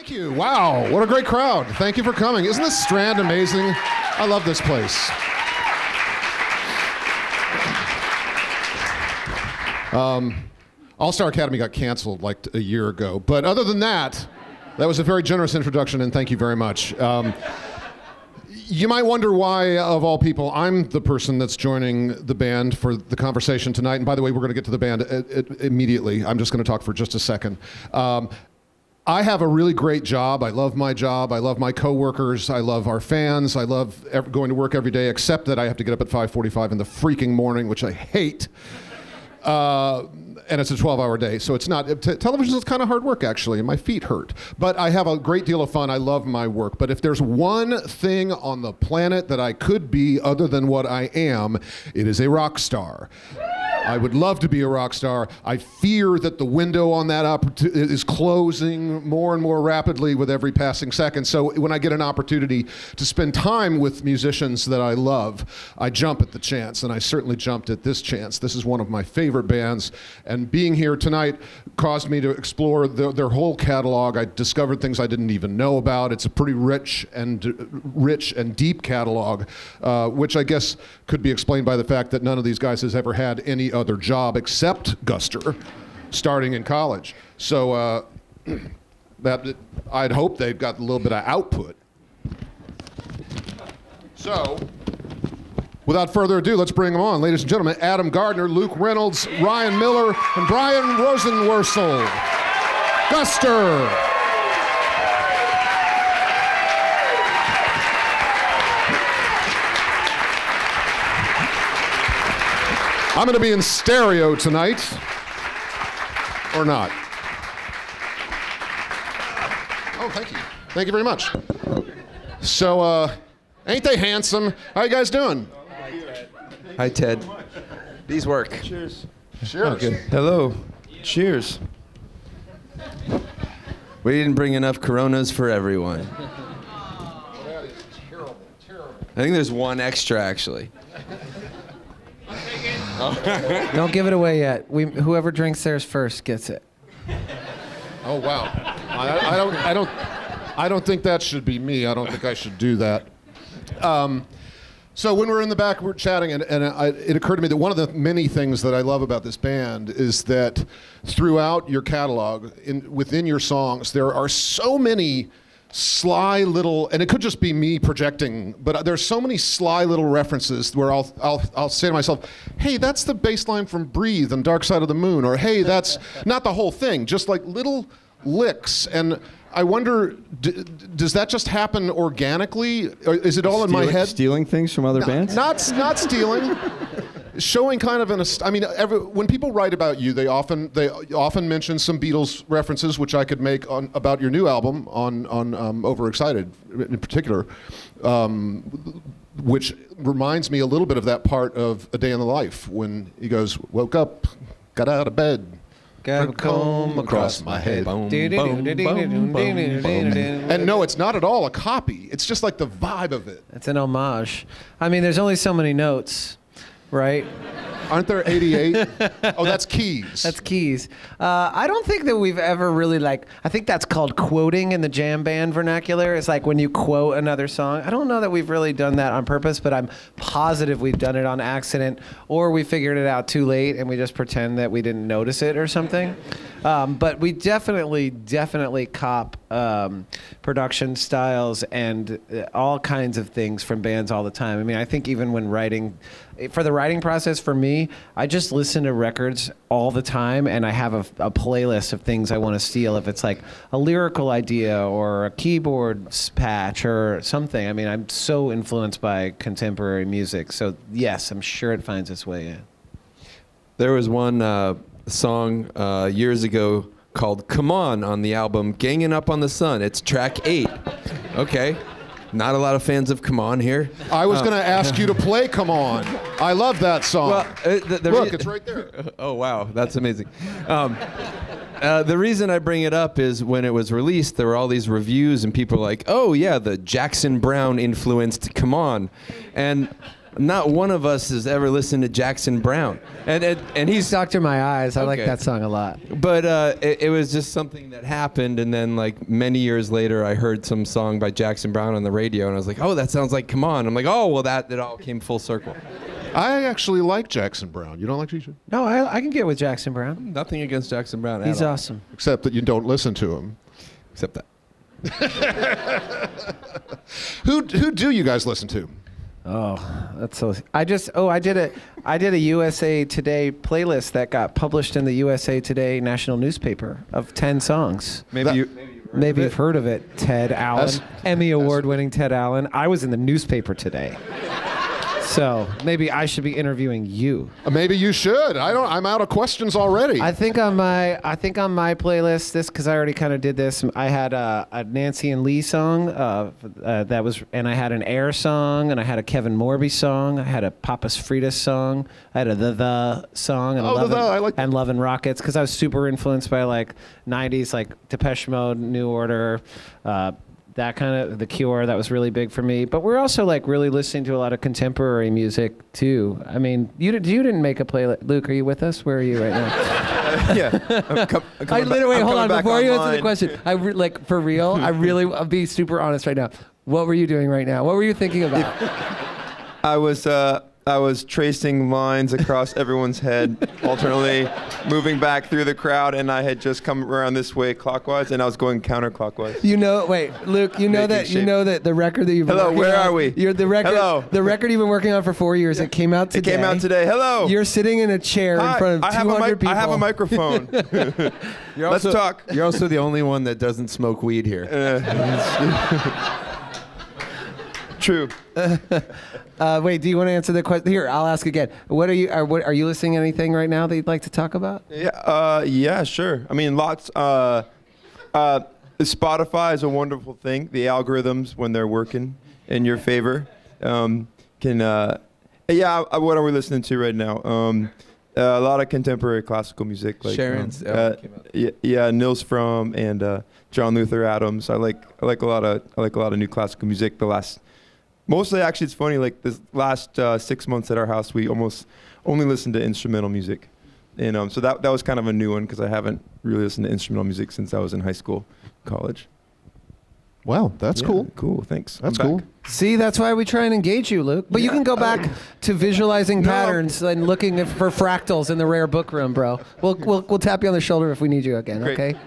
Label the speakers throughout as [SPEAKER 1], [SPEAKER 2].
[SPEAKER 1] Thank you. Wow, what a great crowd. Thank you for coming. Isn't this Strand amazing? I love this place. All-Star Academy got canceled like a year ago. But other than that, that was a very generous introduction, and thank you very much. You might wonder why, of all people, I'm the person that's joining the band for the conversation tonight. And by the way, we're going to get to the band immediately. I'm just going to talk for just a second. I have a really great job. I love my job. I love my coworkers. I love our fans. I love going to work every day, except that I have to get up at 5:45 in the freaking morning, which I hate. And it's a 12-hour day, so it's not. Television is kind of hard work, actually, and my feet hurt. But I have a great deal of fun. I love my work. But if there's one thing on the planet that I could be other than what I am, it is a rock star. I would love to be a rock star. I fear that the window on that opportunity is closing more and more rapidly with every passing second. So when I get an opportunity to spend time with musicians that I love, I jump at the chance, and I certainly jumped at this chance. This is one of my favorite bands, and being here tonight caused me to explore their whole catalog. I discovered things I didn't even know about. It's a pretty rich and deep catalog, which I guess could be explained by the fact that none of these guys has ever had any other job except Guster, starting in college. So I'd hope they've got a little bit of output. So, without further ado, let's bring them on. Ladies and gentlemen, Adam Gardner, Luke Reynolds, Ryan Miller, and Brian Rosenworcel. Guster. I'm going to be in stereo tonight, or not. Oh, thank you. Thank you very much. So, ain't they handsome? How you guys doing?
[SPEAKER 2] Hi, Ted. These work.
[SPEAKER 1] Cheers. Cheers.
[SPEAKER 2] Okay. Hello. Cheers. We didn't bring enough Coronas for everyone.
[SPEAKER 1] That is terrible, terrible.
[SPEAKER 2] I think there's one extra, actually.
[SPEAKER 3] Don't give it away yet. Whoever drinks theirs first gets it.
[SPEAKER 1] Oh wow! I don't think that should be me. I don't think I should do that. So when we're in the back, we're chatting, and it occurred to me that one of the many things that I love about this band is that throughout your catalog, within your songs, there are so many sly little, and it could just be me projecting, but there's so many sly little references where I'll say to myself, hey, that's the bass line from Breathe and Dark Side of the Moon, or hey, that's not the whole thing, just like little licks. And I wonder, does that just happen organically, or is it all in my head?
[SPEAKER 4] Stealing things from other bands?
[SPEAKER 1] Not stealing. Showing kind of when people write about you, they often mention some Beatles references, which I could make about your new album on Overexcited in particular, which reminds me a little bit of that part of A Day in the Life when he goes, woke up, got out of bed, got a comb across my head. And no, it's not at all a copy. It's just like the vibe of it.
[SPEAKER 3] It's an homage. I mean, there's only so many notes. Right?
[SPEAKER 1] Aren't there 88? Oh, that's keys.
[SPEAKER 3] That's keys. I don't think that we've ever really I think that's called quoting in the jam band vernacular. It's like when you quote another song. I don't know that we've really done that on purpose, but I'm positive we've done it on accident, or we figured it out too late and we just pretend that we didn't notice it or something. But we definitely cop production styles and all kinds of things from bands all the time. I mean, I think even when writing, for the writing process for me, I just listen to records all the time, and I have a playlist of things I want to steal. If it's like a lyrical idea or a keyboard patch or something. I mean, I'm so influenced by contemporary music. So yes, I'm sure it finds its way in.
[SPEAKER 2] There was one song years ago called Come On the album Gangin' Up on the Sun. It's track 8. Okay. Not a lot of fans of Come On here.
[SPEAKER 1] I was going to ask you to play Come On. I love that song. Well, look, it's right there.
[SPEAKER 2] Oh, wow. That's amazing. The reason I bring it up is when it was released, there were all these reviews and people were like, oh, yeah, the Jackson Browne influenced Come On. And not one of us has ever listened to Jackson Browne, and he's
[SPEAKER 3] Doctor My Eyes. I like
[SPEAKER 2] Okay.
[SPEAKER 3] that song a lot.
[SPEAKER 2] But it was just something that happened, and then like many years later, I heard some song by Jackson Browne on the radio, and I was like, oh, that sounds like Come On. I'm like, oh, well, it all came full circle.
[SPEAKER 1] I actually like Jackson Browne. You don't like Jackson?
[SPEAKER 3] No, I can get with Jackson Browne.
[SPEAKER 2] Nothing against Jackson Browne.
[SPEAKER 3] He's
[SPEAKER 2] at all.
[SPEAKER 3] awesome.
[SPEAKER 1] Except that you don't listen to him.
[SPEAKER 2] Except that.
[SPEAKER 1] Who do you guys listen to?
[SPEAKER 3] Oh, that's so. I did a USA Today playlist that got published in the USA Today national newspaper of 10 songs.
[SPEAKER 2] Maybe
[SPEAKER 3] You've heard of it, Ted Allen,
[SPEAKER 1] That's-
[SPEAKER 3] Emmy award-winning Ted Allen. I was in the newspaper today, so maybe I should be interviewing you.
[SPEAKER 1] Maybe you should. I'm out of questions already.
[SPEAKER 3] I think on my playlist, this because I already kind of did this. I had a Nancy and Lee song that was, and I had an Air song, and I had a Kevin Morby song, I had a Papas Fritas song, I had a the song, and
[SPEAKER 1] I like that.
[SPEAKER 3] and Love and Rockets because I was super influenced by like '90s like Depeche Mode, New Order. That kind of The Cure, that was really big for me. But we're also like really listening to a lot of contemporary music too. I mean, you didn't make a playlist. Luke, are you with us? Where are you right now?
[SPEAKER 4] Yeah.
[SPEAKER 3] I literally hold on before you answer the question. Like for real. I'll be super honest right now. What were you doing right now? What were you thinking about?
[SPEAKER 4] I was tracing lines across everyone's head, alternately moving back through the crowd, and I had just come around this way clockwise, and I was going counterclockwise.
[SPEAKER 3] Wait, Luke. You know that the record that you've been
[SPEAKER 4] Hello,
[SPEAKER 3] working
[SPEAKER 4] where
[SPEAKER 3] on,
[SPEAKER 4] are we?
[SPEAKER 3] You're the record.
[SPEAKER 4] Hello.
[SPEAKER 3] The record you've been working on for 4 years. It came out
[SPEAKER 4] It
[SPEAKER 3] today.
[SPEAKER 4] came out today. Hello.
[SPEAKER 3] You're sitting in a chair in front of 200 people.
[SPEAKER 4] I have a microphone. Let's talk.
[SPEAKER 2] You're also the only one that doesn't smoke weed here.
[SPEAKER 4] True.
[SPEAKER 3] Wait, do you want to answer the question? Here, I'll ask again. Are you listening to anything right now that you'd like to talk about?
[SPEAKER 4] Yeah, sure. I mean, lots. Spotify is a wonderful thing. The algorithms, when they're working in your favor, what are we listening to right now? A lot of contemporary classical music, like
[SPEAKER 2] Sharon's
[SPEAKER 4] Nils Fromm and John Luther Adams. I like a lot of new classical music. Mostly, actually, it's funny. Like this last 6 months at our house, we almost only listened to instrumental music, and so that was kind of a new one because I haven't really listened to instrumental music since I was in high school, college.
[SPEAKER 1] Wow, that's cool.
[SPEAKER 4] Cool, thanks.
[SPEAKER 1] That's
[SPEAKER 4] I'm
[SPEAKER 1] cool.
[SPEAKER 4] back.
[SPEAKER 3] See, that's why we try and engage you, Luke. But you can go back to visualizing patterns and looking for fractals in the rare book room, bro. We'll tap you on the shoulder if we need you again.
[SPEAKER 4] Great.
[SPEAKER 3] Okay.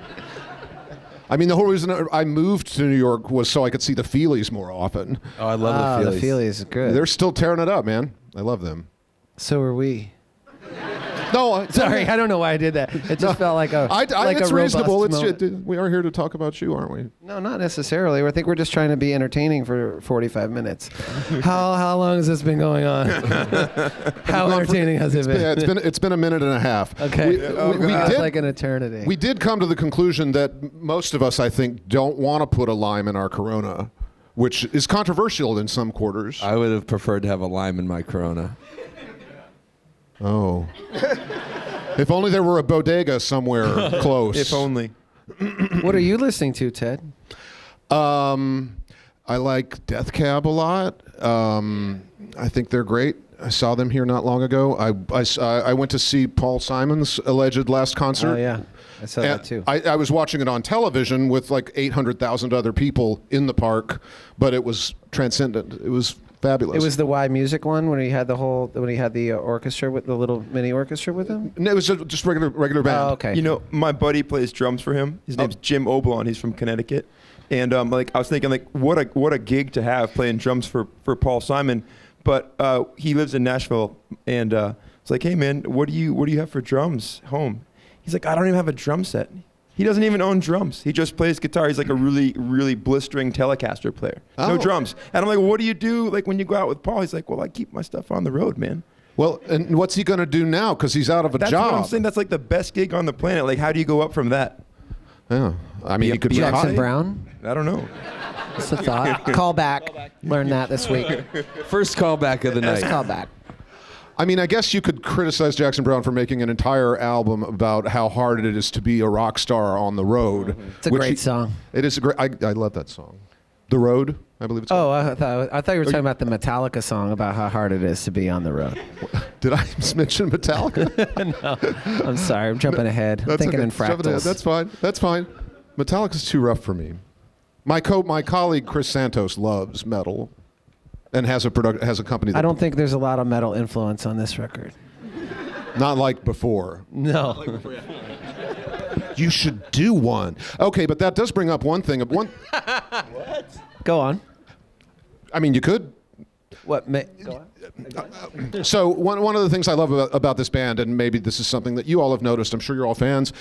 [SPEAKER 1] I mean, the whole reason I moved to New York was so I could see the Feelies more often.
[SPEAKER 2] Oh, I love the Feelies.
[SPEAKER 3] The Feelies is good.
[SPEAKER 1] They're still tearing it up, man. I love them.
[SPEAKER 3] So are we.
[SPEAKER 1] No,
[SPEAKER 3] Sorry, I don't know why I did that. It just felt like a
[SPEAKER 1] it's
[SPEAKER 3] a
[SPEAKER 1] reasonable.
[SPEAKER 3] robust moment.
[SPEAKER 1] We are here to talk about you, aren't we?
[SPEAKER 3] No, not necessarily. I think we're just trying to be entertaining for 45 minutes. How long has this been going on? How entertaining has it been?
[SPEAKER 1] It's been a minute and a half.
[SPEAKER 3] Okay.
[SPEAKER 1] We
[SPEAKER 3] It's
[SPEAKER 1] did
[SPEAKER 3] like an eternity.
[SPEAKER 1] we did come to the conclusion that most of us, I think, don't want to put a lime in our Corona, which is controversial in some quarters.
[SPEAKER 2] I would have preferred to have a lime in my Corona.
[SPEAKER 1] Oh. If only there were a bodega somewhere close.
[SPEAKER 4] If only.
[SPEAKER 3] What are you listening to, Ted?
[SPEAKER 1] I like Death Cab a lot. I think they're great. I saw them here not long ago. I went to see Paul Simon's alleged last concert.
[SPEAKER 3] Oh, yeah. I saw that too.
[SPEAKER 1] I was watching it on television with like 800,000 other people in the park, but it was transcendent. It was fabulous.
[SPEAKER 3] It was the Y Music one when he had the orchestra with the little mini orchestra with him.
[SPEAKER 1] No, it was just regular band.
[SPEAKER 3] Oh, okay.
[SPEAKER 4] You know, my buddy plays drums for him. His name's Jim Oblon. He's from Connecticut. And I was thinking, like, what a gig to have playing drums for Paul Simon. But he lives in Nashville, and it's like, hey man, what do you have for drums home? He's like, I don't even have a drum set. He doesn't even own drums. He just plays guitar. He's like a really, really blistering Telecaster player. No drums. And I'm like, what do you do like when you go out with Paul? He's like, well, I keep my stuff on the road, man.
[SPEAKER 1] Well, and what's he going to do now? Because he's out of a
[SPEAKER 4] That's
[SPEAKER 1] job.
[SPEAKER 4] what I'm saying. That's like the best gig on the planet. Like, how do you go up from that?
[SPEAKER 1] Yeah. I mean, he could be
[SPEAKER 3] Jackson
[SPEAKER 1] hot.
[SPEAKER 3] Brown.
[SPEAKER 4] I don't know.
[SPEAKER 3] That's a thought. Call back. Learned that this week.
[SPEAKER 2] First callback of the night.
[SPEAKER 3] First call back.
[SPEAKER 1] I mean, I guess you could criticize Jackson Brown for making an entire album about how hard it is to be a rock star on the road.
[SPEAKER 3] It's a great song.
[SPEAKER 1] It is a great. I love that song. The Road, I believe it's called.
[SPEAKER 3] I thought you were talking about the Metallica song about how hard it is to be on the road.
[SPEAKER 1] Did I mention Metallica?
[SPEAKER 3] No, I'm sorry. I'm jumping ahead. I'm thinking in fractals.
[SPEAKER 1] That's fine. That's fine. Metallica's too rough for me. My colleague Chris Santos loves metal, and has a company. That
[SPEAKER 3] I don't think there's a lot of metal influence on this record.
[SPEAKER 1] Not like before.
[SPEAKER 3] No.
[SPEAKER 1] You should do one. Okay, but that does bring up one thing.
[SPEAKER 3] What? Go on.
[SPEAKER 1] I mean, you could.
[SPEAKER 3] What? Go on.
[SPEAKER 1] So one of the things I love about this band, and maybe this is something that you all have noticed, I'm sure you're all fans,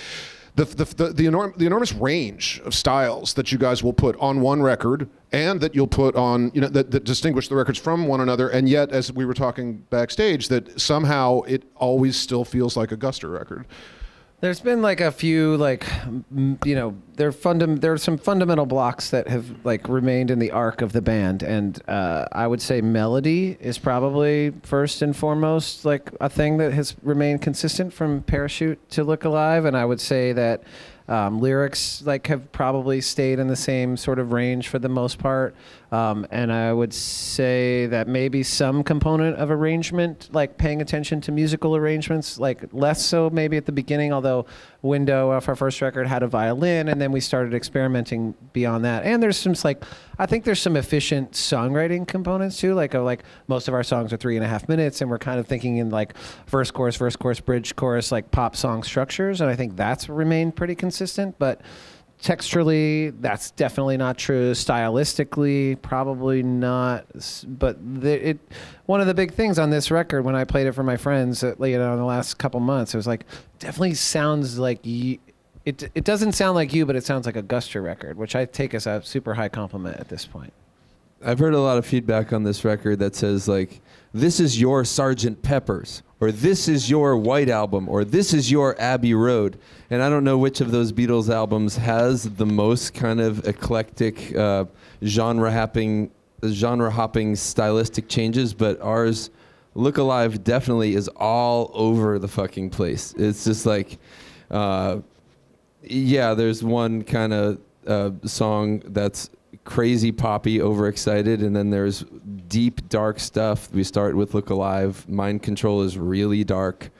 [SPEAKER 1] the enormous range of styles that you guys will put on one record, and that you'll put on, that distinguish the records from one another, and yet, as we were talking backstage, that somehow it always still feels like a Guster record.
[SPEAKER 3] There's been like a few there are some fundamental blocks that have remained in the arc of the band, and I would say melody is probably first and foremost a thing that has remained consistent from Parachute to Look Alive, and I would say that lyrics have probably stayed in the same sort of range for the most part, and I would say that maybe some component of arrangement, paying attention to musical arrangements, less so maybe at the beginning, although Window off our first record had a violin, and then we started experimenting beyond that. And there's some I think there's some efficient songwriting components too, most of our songs are 3.5 minutes, and we're kind of thinking in verse, chorus, bridge, chorus, pop song structures, and I think that's remained pretty consistent. But texturally, that's definitely not true. Stylistically, probably not. But one of the big things on this record, when I played it for my friends, in the last couple months, it was definitely sounds like it doesn't sound like you, but it sounds like a Guster record, which I take as a super high compliment at this point.
[SPEAKER 2] I've heard a lot of feedback on this record that says this is your Sgt. Pepper's, or this is your White Album, or this is your Abbey Road. And I don't know which of those Beatles albums has the most kind of eclectic genre hopping stylistic changes, but ours, Look Alive, definitely is all over the fucking place. It's just there's one kind of song that's crazy poppy, overexcited, and then there's deep, dark stuff. We start with Look Alive. Mind Control is really dark.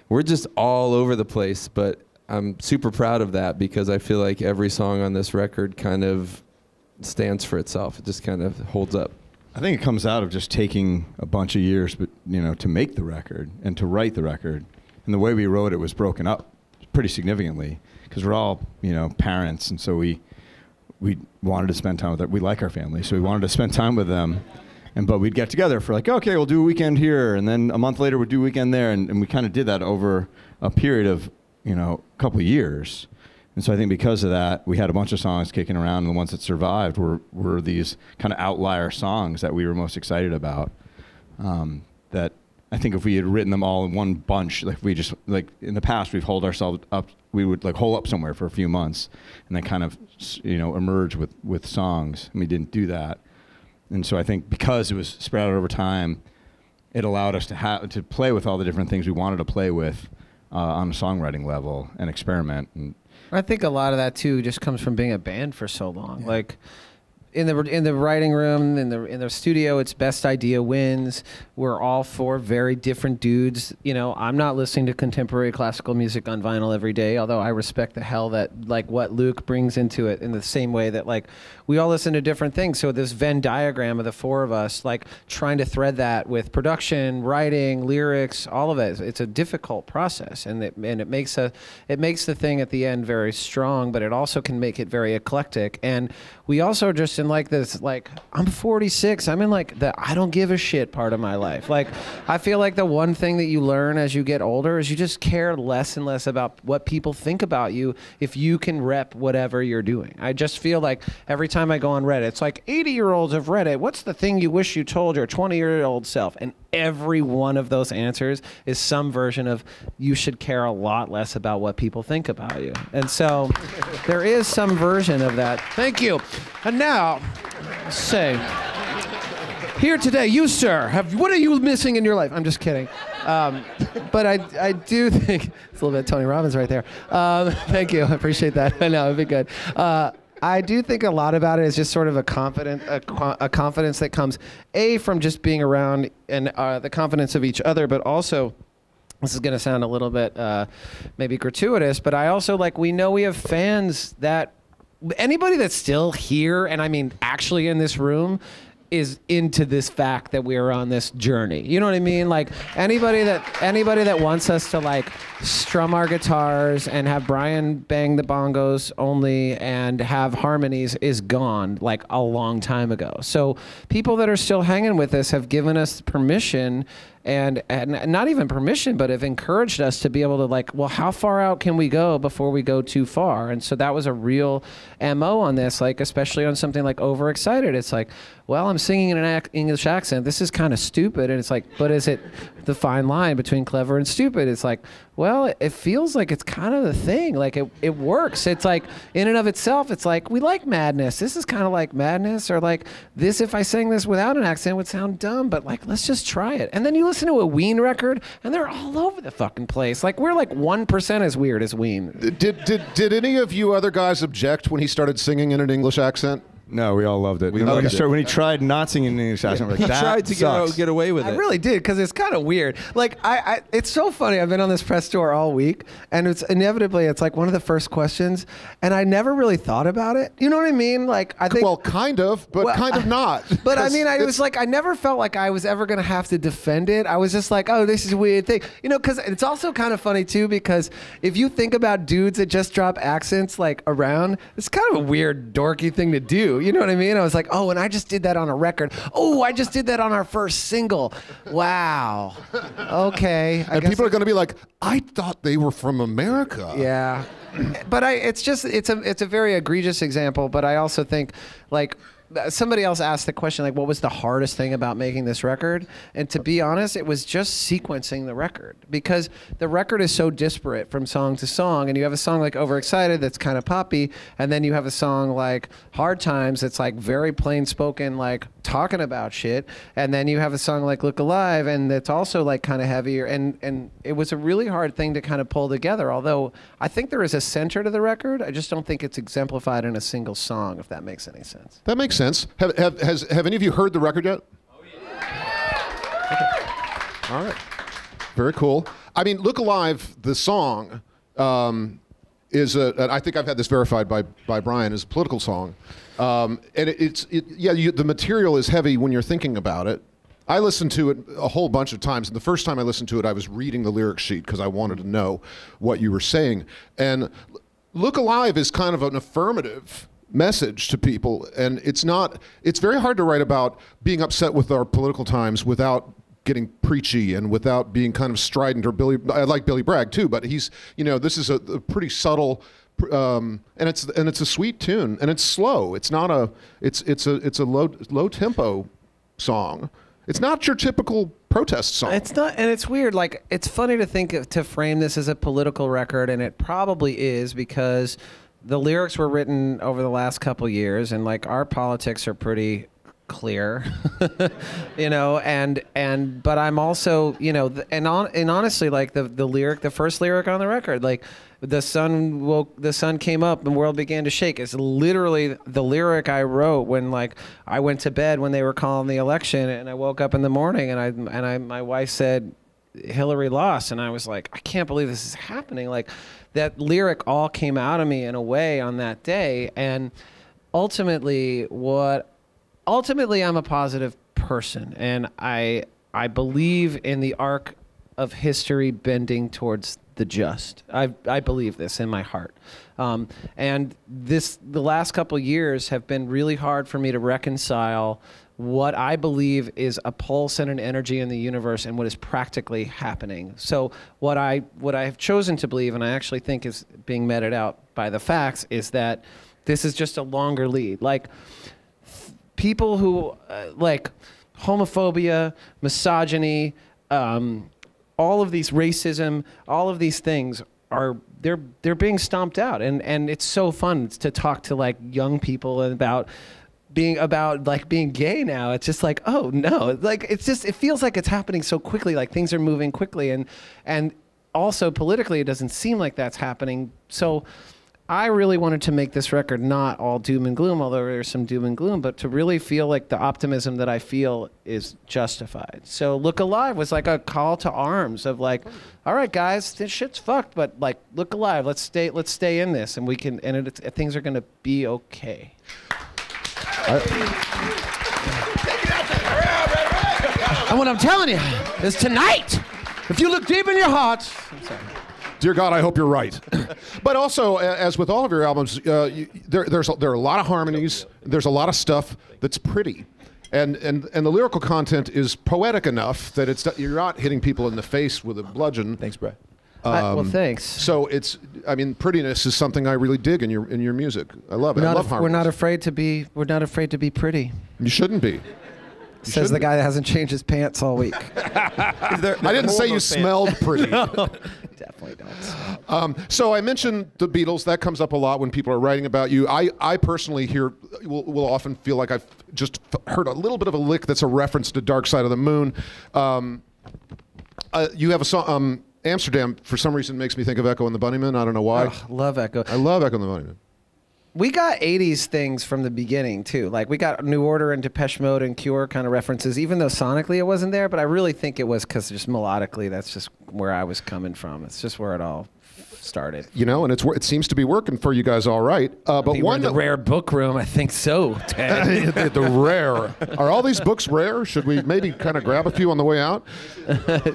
[SPEAKER 2] We're just all over the place, but I'm super proud of that because I feel like every song on this record kind of stands for itself. It just kind of holds up.
[SPEAKER 5] I think it comes out of just taking a bunch of years, but to make the record and to write the record. And the way we wrote it was broken up pretty significantly because we're all, parents, and so we wanted to spend time with them. We like our family, so we wanted to spend time with them. But we'd get together for okay, we'll do a weekend here, and then a month later we'd do a weekend there, and we kind of did that over a period of, a couple of years. And so I think because of that, we had a bunch of songs kicking around, and the ones that survived were these kind of outlier songs that we were most excited about. That I think if we had written them all in one bunch, we just, in the past, we've holed ourselves up, we would hole up somewhere for a few months and then kind of, emerge with songs, and we didn't do that. And so I think because it was spread out over time, it allowed us to play with all the different things we wanted to play with on a songwriting level and experiment. And
[SPEAKER 3] I think a lot of that too just comes from being a band for so long. Yeah. In the writing room, in the studio, it's best idea wins. We're all four very different dudes. I'm not listening to contemporary classical music on vinyl every day, although I respect the hell that what Luke brings into it in the same way that we all listen to different things. So this Venn diagram of the four of us, trying to thread that with production, writing, lyrics, all of it. It's a difficult process, and it makes the thing at the end very strong, but it also can make it very eclectic. And we also are just in this, I'm 46. I'm in the I don't give a shit part of my life. I feel like the one thing that you learn as you get older is you just care less and less about what people think about you if you can rep whatever you're doing. I just feel every time I go on Reddit, it's 80-year-olds of Reddit, what's the thing you wish you told your 20-year-old self? And every one of those answers is some version of you should care a lot less about what people think about you. And so there is some version of that. Thank you. And now, say, here today, you, sir, what are you missing in your life? I'm just kidding. But I do think, it's a little bit Tony Robbins right there. Thank you, I appreciate that. I know, it'd be good. I do think a lot about it is just sort of a confidence that comes from just being around and the confidence of each other, but also, this is going to sound a little bit maybe gratuitous, but I also we know we have fans that anybody that's still here, and I mean actually in this room, is into this fact that we are on this journey. You know what I mean? Like anybody that wants us to strum our guitars and have Brian bang the bongos only and have harmonies is gone a long time ago. So people that are still hanging with us have given us permission and not even permission, but have encouraged us to be able to well, how far out can we go before we go too far? And so that was a real MO on this, especially on something like Overexcited. It's well, I'm singing in an English accent. This is kind of stupid. And it's but is it the fine line between clever and stupid? It's well, it feels like it's kind of the thing. It works. It's in and of itself, it's we like madness. This is kind of like madness, or this, if I sang this without an accent would sound dumb, but let's just try it. And then you listen to a Ween record and they're all over the fucking place. We're 1% as weird as Ween.
[SPEAKER 1] Did any of you other guys object when he started singing in an English accent?
[SPEAKER 5] No, we all loved it. When he tried not singing in English accent,
[SPEAKER 2] he tried to get away with it.
[SPEAKER 3] I really did, because it's kind of weird. It's so funny. I've been on this press tour all week, and it's inevitably one of the first questions, and I never really thought about it. You know what I mean? I think.
[SPEAKER 1] Well, kind of, but kind of not.
[SPEAKER 3] But I mean, I was I never felt like I was ever gonna have to defend it. I was just oh, this is a weird thing, because it's also kind of funny too, because if you think about dudes that just drop accents around, it's kind of a weird, dorky thing to do. You know what I mean? I was oh, and I just did that on a record. Oh, I just did that on our first single. Wow. Okay.
[SPEAKER 1] And people are going to be I thought they were from America.
[SPEAKER 3] Yeah. But it's a very egregious example, but I also think somebody else asked the question what was the hardest thing about making this record? And to be honest, it was just sequencing the record, because the record is so disparate from song to song, and you have a song like Overexcited that's kind of poppy, and then you have a song like Hard Times that's very plain spoken, talking about shit, and then you have a song like Look Alive, and that's also kind of heavier, and it was a really hard thing to kind of pull together, although I think there is a center to the record. I just don't think it's exemplified in a single song, if that makes any sense.
[SPEAKER 1] That makes sense. Have any of you heard the record yet?
[SPEAKER 3] Oh, yeah.
[SPEAKER 1] Okay. All right. Very cool. I mean, Look Alive, the song, is I think I've had this verified by Brian, is a political song. And the material is heavy when you're thinking about it. I listened to it a whole bunch of times, and the first time I listened to it, I was reading the lyric sheet because I wanted to know what you were saying. And Look Alive is kind of an affirmative message to people, and it's very hard to write about being upset with our political times without getting preachy and without being kind of strident, or I like Billy Bragg too, but he's, this is a pretty subtle, and it's a sweet tune, and it's slow. It's not it's a low tempo song. It's not your typical protest song.
[SPEAKER 3] It's not, and it's weird. It's funny to frame this as a political record, and it probably is, because the lyrics were written over the last couple years, and our politics are pretty clear, but I'm also, and honestly, the first lyric on the record, the sun came up and the world began to shake, is literally the lyric I wrote when I went to bed when they were calling the election, and I woke up in the morning and my wife said Hillary lost, and I was I can't believe this is happening. That lyric all came out of me in a way on that day, and ultimately I'm a positive person, and I believe in the arc of history bending towards the just. I believe this in my heart, and the last couple years have been really hard for me to reconcile what I believe is a pulse and an energy in the universe and what is practically happening. So what I have chosen to believe, and I actually think is being meted out by the facts, is that this is just a longer lead. People who homophobia, misogyny, all of these racism, all of these things they're being stomped out, and it's so fun to talk to young people about being gay now. It's just oh no, it feels like it's happening so quickly, things are moving quickly, and also politically it doesn't seem like that's happening. So I really wanted to make this record not all doom and gloom, although there's some doom and gloom, but to really feel like the optimism that I feel is justified. So Look Alive was like a call to arms of like, all right, guys, this shit's fucked, but like, look alive. Let's stay in this, and we can, and things are gonna be okay. And what I'm telling you is tonight, if you look deep in your heart, I'm sorry.
[SPEAKER 1] Dear God, I hope you're right. But also, as with all of your albums, there are a lot of harmonies. There's a lot of stuff that's pretty, and the lyrical content is poetic enough that you're not hitting people in the face with a bludgeon.
[SPEAKER 4] Thanks, Brad.
[SPEAKER 3] Well, thanks.
[SPEAKER 1] So I mean, prettiness is something I really dig in your music. I love it. I love harmonies.
[SPEAKER 3] We're not afraid to be pretty.
[SPEAKER 1] You shouldn't be.
[SPEAKER 3] Says the guy that hasn't changed his pants all week.
[SPEAKER 1] I didn't say you smelled pretty.
[SPEAKER 3] No, definitely don't.
[SPEAKER 1] So I mentioned the Beatles. That comes up a lot when people are writing about you. I personally will often feel like I've just heard a little bit of a lick that's a reference to Dark Side of the Moon. You have a song, Amsterdam, for some reason makes me think of Echo and the Bunnymen. I don't know why.
[SPEAKER 3] Love Echo.
[SPEAKER 1] I love Echo and the Bunnymen.
[SPEAKER 3] We got 80s things from the beginning, too. Like, we got New Order and Depeche Mode and Cure kind of references, even though sonically it wasn't there. But I really think it was because just melodically, that's just where I was coming from. It's just where it all started.
[SPEAKER 1] You know, and it seems to be working for you guys all right. But
[SPEAKER 3] we're in the rare book room, I think so, Ted.
[SPEAKER 1] The rare. Are all these books rare? Should we maybe kind of grab a few on the way out?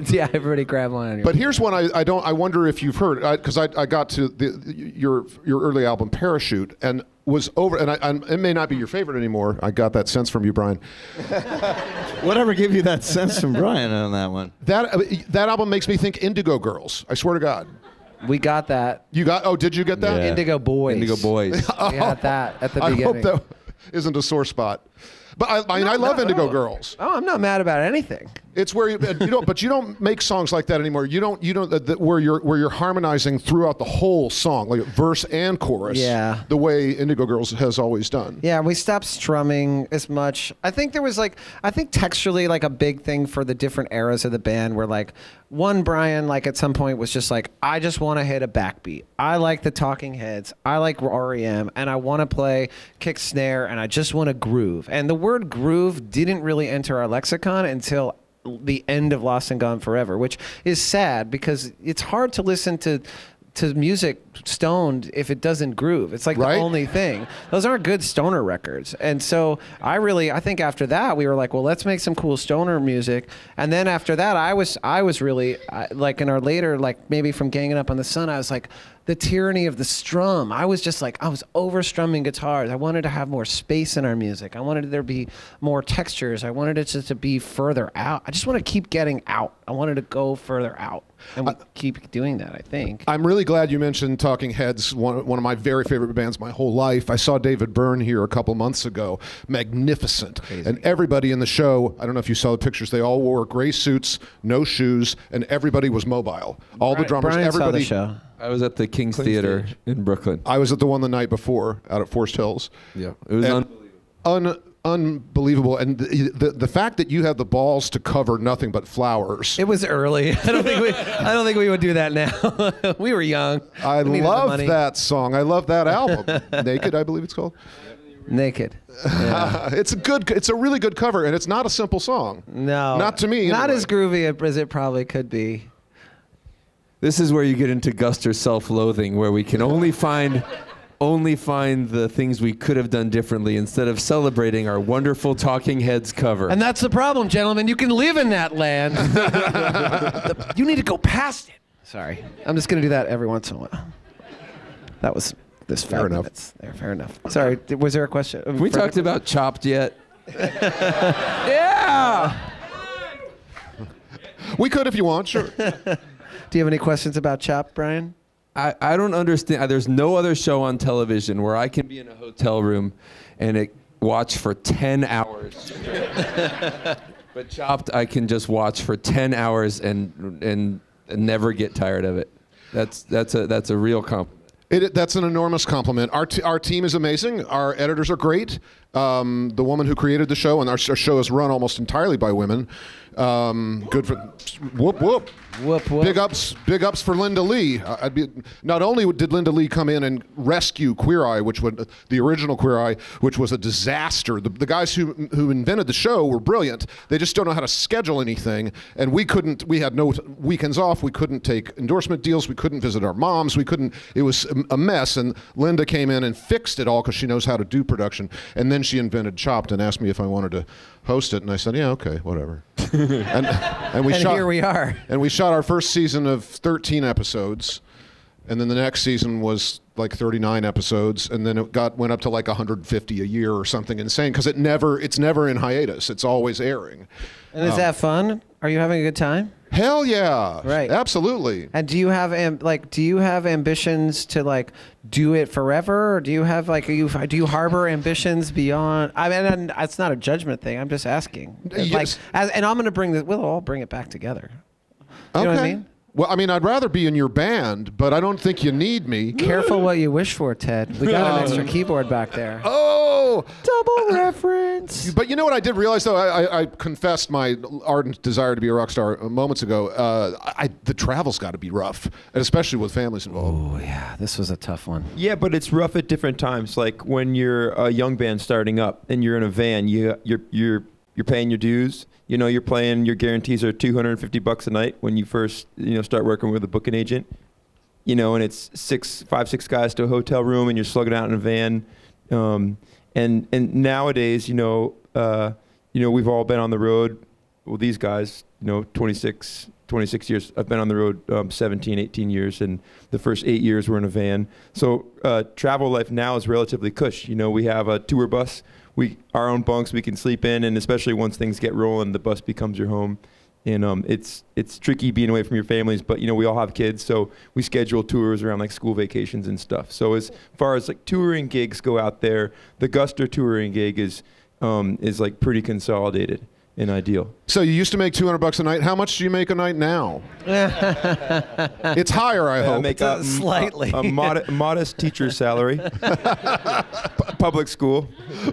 [SPEAKER 3] Yeah, everybody grab one.
[SPEAKER 1] But here's one I wonder if you've heard, because I got to your early album Parachute and was over, and it may not be your favorite anymore. I got that sense from you, Brian.
[SPEAKER 5] Whatever gave you that sense from Brian on that one?
[SPEAKER 1] That album makes me think Indigo Girls. I swear to God.
[SPEAKER 3] We got that.
[SPEAKER 1] Did you get that?
[SPEAKER 5] Yeah.
[SPEAKER 3] Indigo Boys.
[SPEAKER 2] Indigo Boys.
[SPEAKER 3] We had that at the beginning.
[SPEAKER 1] I hope that isn't a sore spot. But I love Indigo Girls.
[SPEAKER 3] Oh, I'm not mad about anything.
[SPEAKER 1] It's where you don't make songs like that anymore. You don't where you're harmonizing throughout the whole song, like verse and chorus.
[SPEAKER 3] Yeah.
[SPEAKER 1] The way Indigo Girls has always done.
[SPEAKER 3] Yeah, we stopped strumming as much. I think there was texturally like a big thing for the different eras of the band where like Brian like at some point was just like, I just want to hit a backbeat. I like the Talking Heads. I like REM, and I want to play kick snare, and I just want to groove. And the word groove didn't really enter our lexicon until the end of Lost and Gone Forever, which is sad because it's hard to listen to music stoned if it doesn't groove. It's like
[SPEAKER 1] right?
[SPEAKER 3] The only thing. Those aren't good stoner records. And so I think after that we were like, well, let's make some cool stoner music. And then after that I was really like in our later, like maybe from Ganging Up on the Sun, I was like, the tyranny of the strum. I was over strumming guitars. I wanted to have more space in our music. I wanted there to be more textures. I wanted it to be further out. I just want to keep getting out. I wanted to go further out. And we keep doing that, I think.
[SPEAKER 1] I'm really glad you mentioned Talking Heads, one of my very favorite bands my whole life. I saw David Byrne here a couple months ago. Magnificent.
[SPEAKER 3] Crazy.
[SPEAKER 1] And everybody in the show, I don't know if you saw the pictures, they all wore gray suits, no shoes, and everybody was mobile. All the drummers,
[SPEAKER 3] Brian
[SPEAKER 1] everybody.
[SPEAKER 3] saw the show.
[SPEAKER 2] I was at the King's Theater in Brooklyn.
[SPEAKER 1] I was at the one the night before out at Forest Hills.
[SPEAKER 2] Yeah, it was unbelievable.
[SPEAKER 1] Unbelievable. And the fact that you had the balls to cover nothing but flowers.
[SPEAKER 3] It was early. I don't think we would do that now. We were young.
[SPEAKER 1] I love that song. I love that album. Naked, I believe it's called.
[SPEAKER 3] Naked. Yeah.
[SPEAKER 1] It's a really good cover, and it's not a simple song.
[SPEAKER 3] No.
[SPEAKER 1] Not to me.
[SPEAKER 3] Not
[SPEAKER 1] anyway.
[SPEAKER 3] as groovy as it probably could be.
[SPEAKER 2] This is where you get into Guster self-loathing, where we can only find the things we could have done differently instead of celebrating our wonderful Talking Heads cover.
[SPEAKER 3] And that's the problem, gentlemen. You can live in that land. You need to go past it. Sorry. I'm just going to do that every once in a while. That was this 5 minutes. There, fair enough. Sorry. Was there a question?
[SPEAKER 2] We talked about Chopped yet?
[SPEAKER 3] Yeah.
[SPEAKER 1] We could if you want, sure.
[SPEAKER 3] Do you have any questions about Chop, Brian?
[SPEAKER 2] I don't understand. There's no other show on television where I can be in a hotel room and watch for 10 hours. But Chopped, I can just watch for 10 hours and never get tired of it. That's a real compliment.
[SPEAKER 1] That's an enormous compliment. Our team is amazing. Our editors are great. the woman who created the show, and our show is run almost entirely by women. Good for whoop whoop.
[SPEAKER 3] Whoop, whoop.
[SPEAKER 1] Big ups for Linda Lee. Not only did Linda Lee come in and rescue Queer Eye, the original Queer Eye, which was a disaster. The guys who invented the show were brilliant. They just don't know how to schedule anything, and we had no weekends off. We couldn't take endorsement deals. We couldn't visit our moms. It was a mess, and Linda came in and fixed it all because she knows how to do production. And then she invented Chopped and asked me if I wanted to host it, and I said, yeah, okay, whatever. and
[SPEAKER 3] here we are.
[SPEAKER 1] And we shot our first season of 13 episodes, and then the next season was like 39 episodes, and then it went up to like 150 a year or something insane, because it's never in hiatus. It's always airing.
[SPEAKER 3] And is that fun? Are you having a good time?
[SPEAKER 1] Hell yeah!
[SPEAKER 3] Right,
[SPEAKER 1] absolutely.
[SPEAKER 3] And do you have ambitions to like do it forever, or do you have like do you harbor ambitions beyond? I mean, it's not a judgment thing. I'm just asking.
[SPEAKER 1] Yes.
[SPEAKER 3] And I'm going to bring this. We'll all bring it back together. You know what I mean?
[SPEAKER 1] Well, I mean, I'd rather be in your band, but I don't think you need me.
[SPEAKER 3] Careful what you wish for, Ted. We got an extra keyboard back there.
[SPEAKER 1] Oh!
[SPEAKER 3] Double reference.
[SPEAKER 1] But you know what I did realize, though? I confessed my ardent desire to be a rock star moments ago. The travel's got to be rough, and especially with families involved.
[SPEAKER 3] Oh, yeah. This was a tough one.
[SPEAKER 4] Yeah, but it's rough at different times. Like when you're a young band starting up and you're in a van, you're paying your dues. You know, you're playing, your guarantees are $250 a night when you first, start working with a booking agent. And it's 5, 6 guys to a hotel room, and you're slugging out in a van. And nowadays, we've all been on the road. Well, these guys, 26 years. I've been on the road 17, 18 years, and the first 8 years were in a van. So travel life now is relatively cush. We have a tour bus. Our own bunks we can sleep in, and especially once things get rolling, the bus becomes your home. And it's tricky being away from your families, but we all have kids, so we schedule tours around like school vacations and stuff. So as far as like touring gigs go out there, the Guster touring gig is like pretty consolidated and ideal.
[SPEAKER 1] So you used to make $200 a night. How much do you make a night now? It's higher, I hope.
[SPEAKER 4] I make
[SPEAKER 3] slightly
[SPEAKER 4] a modest teacher salary. Public school,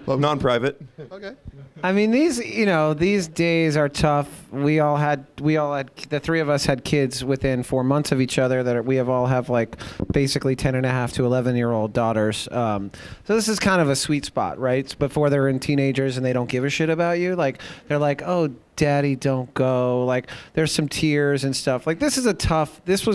[SPEAKER 4] non-private.
[SPEAKER 1] Okay.
[SPEAKER 3] I mean, these days are tough. We all had the three of us had kids within 4 months of each other that we all have like basically 10.5 to 11-year-old daughters. So this is kind of a sweet spot, right? It's before they're in teenagers and they don't give a shit about you. Like they're like, oh, Daddy, don't go. Like there's some tears and stuff. Like this was a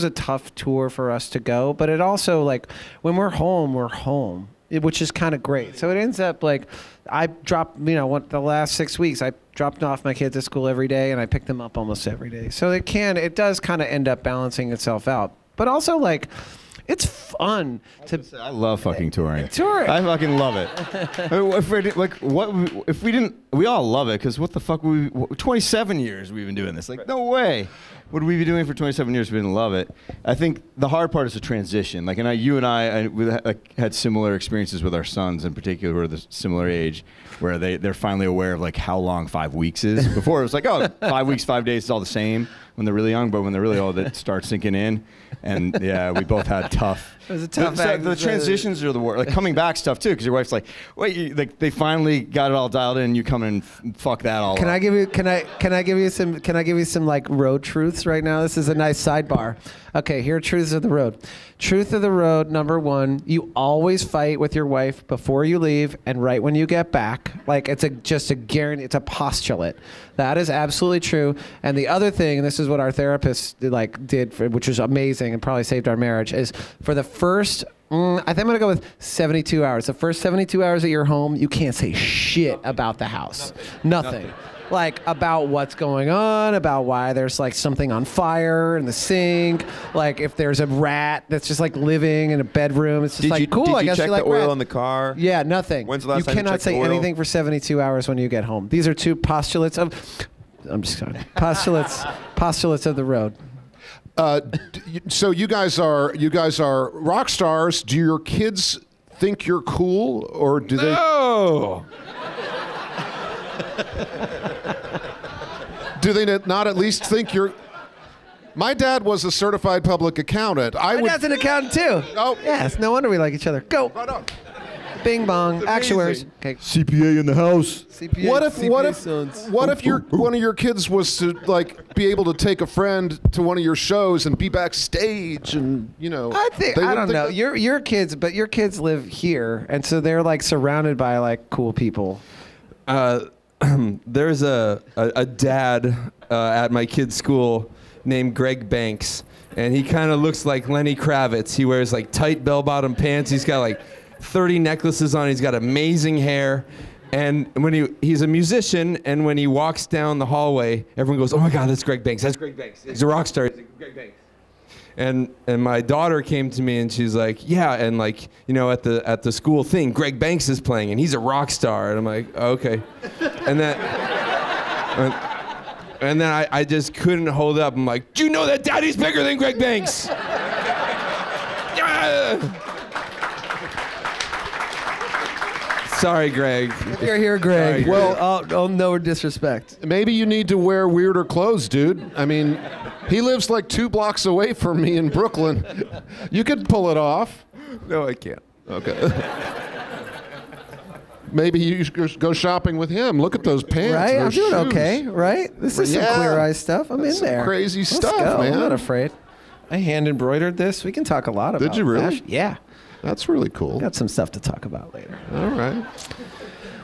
[SPEAKER 3] tough tour for us to go, but it also like when we're home. Which is kind of great. So it ends up like I dropped, the last 6 weeks, I dropped off my kids at school every day and I picked them up almost every day. So it does kind of end up balancing itself out. But also like, it's fun to.
[SPEAKER 5] I love fucking touring.
[SPEAKER 3] Touring.
[SPEAKER 5] I fucking love it. We all love it because what the fuck? 27 years we've been doing this. Like, no way would we be doing it for 27 years if we didn't love it. I think the hard part is the transition. Like, and you and I we had similar experiences with our sons in particular, who are the similar age, where they're finally aware of like how long 5 weeks is. Before it was like, oh, 5 weeks, 5 days is all the same when they're really young, but when they're really old, it starts sinking in. And yeah, we both had tough.
[SPEAKER 3] It was a tough.
[SPEAKER 5] The transitions are the worst. Like coming back's tough too, because your wife's like, wait, like they finally got it all dialed in. You come in and fuck that all.
[SPEAKER 3] Can
[SPEAKER 5] up.
[SPEAKER 3] I give you some like road truths right now? This is a nice sidebar. Okay, here are truths of the road. Truth of the road number 1: you always fight with your wife before you leave and right when you get back. Like it's just a guarantee. It's a postulate. That is absolutely true. And the other thing, and this is what our therapist did, which was amazing and probably saved our marriage, is for the first. I think I'm gonna go with 72 hours. The first 72 hours at your home, you can't say shit about the house. Nothing. Like about what's going on, about why there's like something on fire in the sink, like if there's a rat that's just like living in a bedroom. It's just cool.
[SPEAKER 4] Did
[SPEAKER 3] I
[SPEAKER 4] you
[SPEAKER 3] guess
[SPEAKER 4] check
[SPEAKER 3] you like
[SPEAKER 4] the oil
[SPEAKER 3] rat.
[SPEAKER 4] in the car?
[SPEAKER 3] Yeah, nothing.
[SPEAKER 4] When's the last
[SPEAKER 3] you
[SPEAKER 4] time you
[SPEAKER 3] cannot
[SPEAKER 4] checked
[SPEAKER 3] say
[SPEAKER 4] the oil?
[SPEAKER 3] anything for 72 hours when you get home. These are two postulates of. I'm just kidding. Postulates of the road.
[SPEAKER 1] So you guys are rock stars. Do your kids think you're cool, or do they?
[SPEAKER 2] No.
[SPEAKER 1] Do they not at least think you're? My dad was a certified public accountant.
[SPEAKER 3] My dad's an accountant too.
[SPEAKER 1] Oh,
[SPEAKER 3] yes. No wonder we like each other. Go.
[SPEAKER 1] Right on.
[SPEAKER 3] Bing bong. Actuaries. Okay.
[SPEAKER 5] CPA in the house.
[SPEAKER 3] CPA,
[SPEAKER 1] What if one of your kids was to like be able to take a friend to one of your shows and be backstage and
[SPEAKER 3] I don't know. Your kids, but your kids live here, and so they're like surrounded by like cool people.
[SPEAKER 2] There's a dad at my kid's school named Greg Banks, and he kind of looks like Lenny Kravitz. He wears like tight bell-bottom pants. He's got like 30 necklaces on. He's got amazing hair. And when he's a musician, and when he walks down the hallway, everyone goes, "Oh my God, that's Greg Banks. That's Greg Banks. He's a rock star. He's Greg Banks." And my daughter came to me and she's like, "Yeah, and like at the school thing, Greg Banks is playing, and he's a rock star." And I'm like, oh, "Okay," and then I just couldn't hold up. I'm like, "Do you know that Daddy's bigger than Greg Banks?" Sorry, Greg.
[SPEAKER 3] You're here, Greg.
[SPEAKER 2] Sorry,
[SPEAKER 3] well, no disrespect.
[SPEAKER 1] Maybe you need to wear weirder clothes, dude. I mean, he lives like 2 blocks away from me in Brooklyn. You could pull it off.
[SPEAKER 2] No, I can't.
[SPEAKER 1] Okay. Maybe you should go shopping with him. Look at those pants.
[SPEAKER 3] Right? I'm doing
[SPEAKER 1] shoes.
[SPEAKER 3] okay, right? This is some Queer Eye stuff. I'm in there.
[SPEAKER 1] Crazy
[SPEAKER 3] Let's
[SPEAKER 1] stuff,
[SPEAKER 3] go.
[SPEAKER 1] man.
[SPEAKER 3] I'm not afraid. I hand embroidered this. We can talk a lot about it.
[SPEAKER 1] Did you really?
[SPEAKER 3] fashion. Yeah.
[SPEAKER 1] That's really cool.
[SPEAKER 3] Got some stuff to talk about later.
[SPEAKER 1] All right.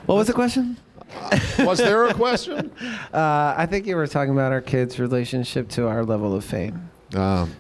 [SPEAKER 3] What was the question?
[SPEAKER 1] Was there a question?
[SPEAKER 3] I think you were talking about our kids' relationship to our level of fame.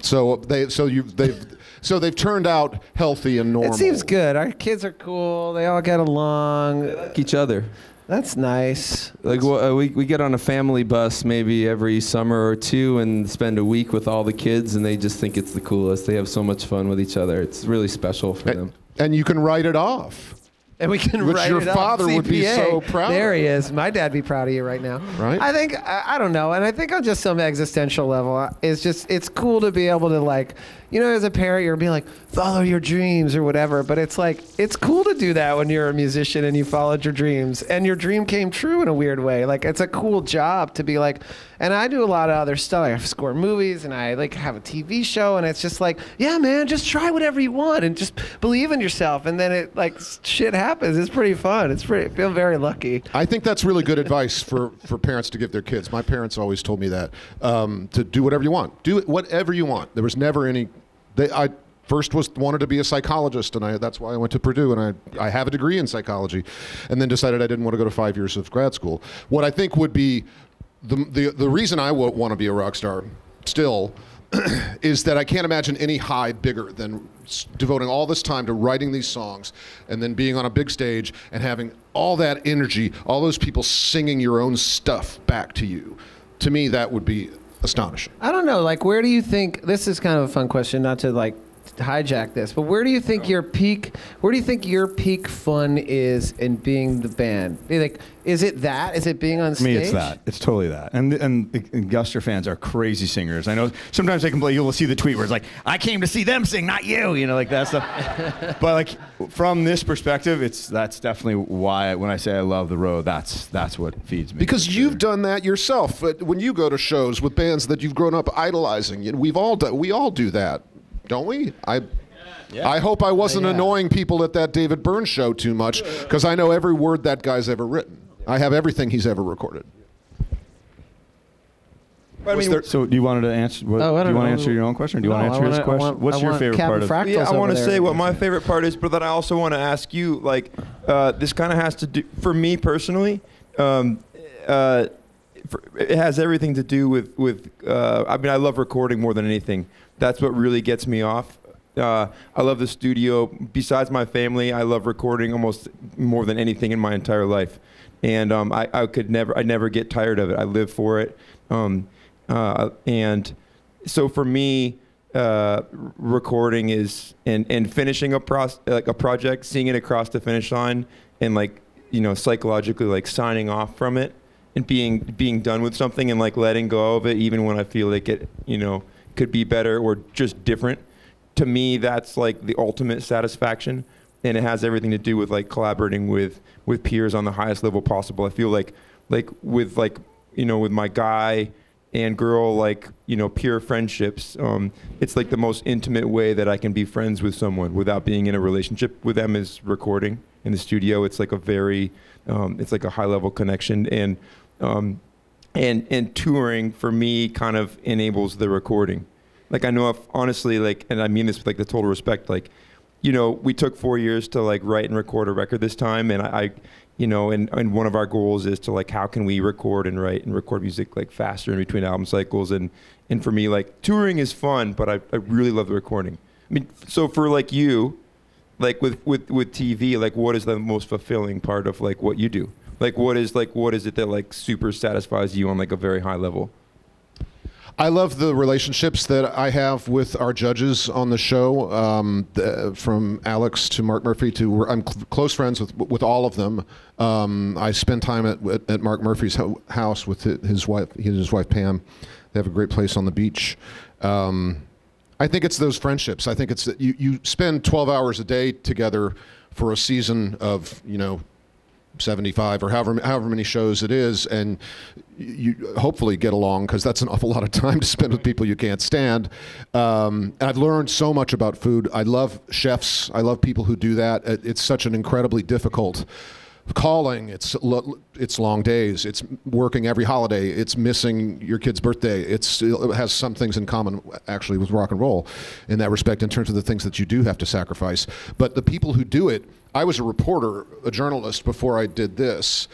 [SPEAKER 1] So they've turned out healthy and normal.
[SPEAKER 3] It seems good. Our kids are cool. They all get along.
[SPEAKER 2] Like each other.
[SPEAKER 3] That's nice.
[SPEAKER 2] Like we get on a family bus maybe every summer or two and spend a week with all the kids, and they just think it's the coolest. They have so much fun with each other. It's really special for them.
[SPEAKER 1] And you can write it off.
[SPEAKER 3] And we can
[SPEAKER 1] Which
[SPEAKER 3] write
[SPEAKER 1] your
[SPEAKER 3] it up.
[SPEAKER 1] father would be
[SPEAKER 3] CPA.
[SPEAKER 1] so proud
[SPEAKER 3] There
[SPEAKER 1] of.
[SPEAKER 3] he is. My dad'd be proud of you right now.
[SPEAKER 1] Right?
[SPEAKER 3] I think, I don't know, and I think on just some existential level, it's cool to be able to like, as a parent, you're being like, follow your dreams or whatever, but it's like, it's cool to do that when you're a musician and you followed your dreams, and your dream came true in a weird way. Like, it's a cool job to be like, and I do a lot of other stuff. I score movies, and I like have a TV show, and it's just like, yeah, man, just try whatever you want, and just believe in yourself, and then it, like, shit happens. It's pretty fun. I feel very lucky.
[SPEAKER 1] I think that's really good advice for parents to give their kids. My parents always told me that, to do whatever you want. Do it whatever you want. There was never any... I first wanted to be a psychologist, and that's why I went to Purdue, and I have a degree in psychology, and then decided I didn't want to go to 5 years of grad school. What I think would be the reason I want to be a rock star still is that I can't imagine any high bigger than devoting all this time to writing these songs and then being on a big stage and having all that energy, all those people singing your own stuff back to you. To me, that would be astonishing.
[SPEAKER 3] I don't know. Like, where do you think, this is kind of a fun question, not to like hijack this, but where do you think your peak fun is in being the band? Like, is it that? Is it being on stage?
[SPEAKER 5] For me, it's that. It's totally that. And Guster fans are crazy singers. I know sometimes they can play. You'll see the tweet where it's like, "I came to see them sing, not you," like that stuff. But like from this perspective, that's definitely why when I say I love the road, that's what feeds me.
[SPEAKER 1] Because you've done that yourself. When you go to shows with bands that you've grown up idolizing, we all do that, don't we? I hope I wasn't annoying people at that David Byrne show too much, because I know every word that guy's ever written. I have everything he's ever recorded.
[SPEAKER 5] So do you want to answer? Do you want to answer your own question, or do you want to answer his question? What's your favorite part of?
[SPEAKER 4] Yeah, I want to say what my favorite part is, but then I also want to ask you, like, this kind of has to do for me personally. It has everything to do with. I mean, I love recording more than anything. That's what really gets me off. I love the studio. Besides my family, I love recording almost more than anything in my entire life, and I never get tired of it. I live for it, and so for me, recording is and finishing a project, seeing it across the finish line, and psychologically signing off from it and being done with something and letting go of it, even when I feel like it could be better or just different. To me, that's the ultimate satisfaction, and it has everything to do with collaborating with peers on the highest level possible. I feel with my guy and girl peer friendships, it's the most intimate way that I can be friends with someone without being in a relationship with them is recording, in the studio. It's like a very, it's like a high level connection, and touring for me kind of enables the recording. Like, I know if honestly, like, and I mean this with like the total respect, like, you know, we took 4 years to like write and record a record this time, and I you know, and one of our goals is to like, how can we record and write and record music like faster in between album cycles, and for me, like, touring is fun, but I really love the recording. I mean, so for like you, like with TV, like, what is the most fulfilling part of like what you do? Like, what is it that like super satisfies you on like a very high level?
[SPEAKER 1] I love the relationships that I have with our judges on the show, from Alex to Mark Murphy to I'm close friends with all of them. I spend time at Mark Murphy's house with his wife. He and his wife Pam. They have a great place on the beach. I think it's those friendships. I think it's that you spend 12 hours a day together for a season of, you know, 75 or however many shows it is, and you hopefully get along, because that's an awful lot of time to spend with people you can't stand. And I've learned so much about food. I love chefs. I love people who do that. It's such an incredibly difficult calling. It's long days. It's working every holiday. It's missing your kid's birthday. It has some things in common actually with rock and roll in that respect, in terms of the things that you do have to sacrifice. But the people who do it, I was a reporter, a journalist before I did this,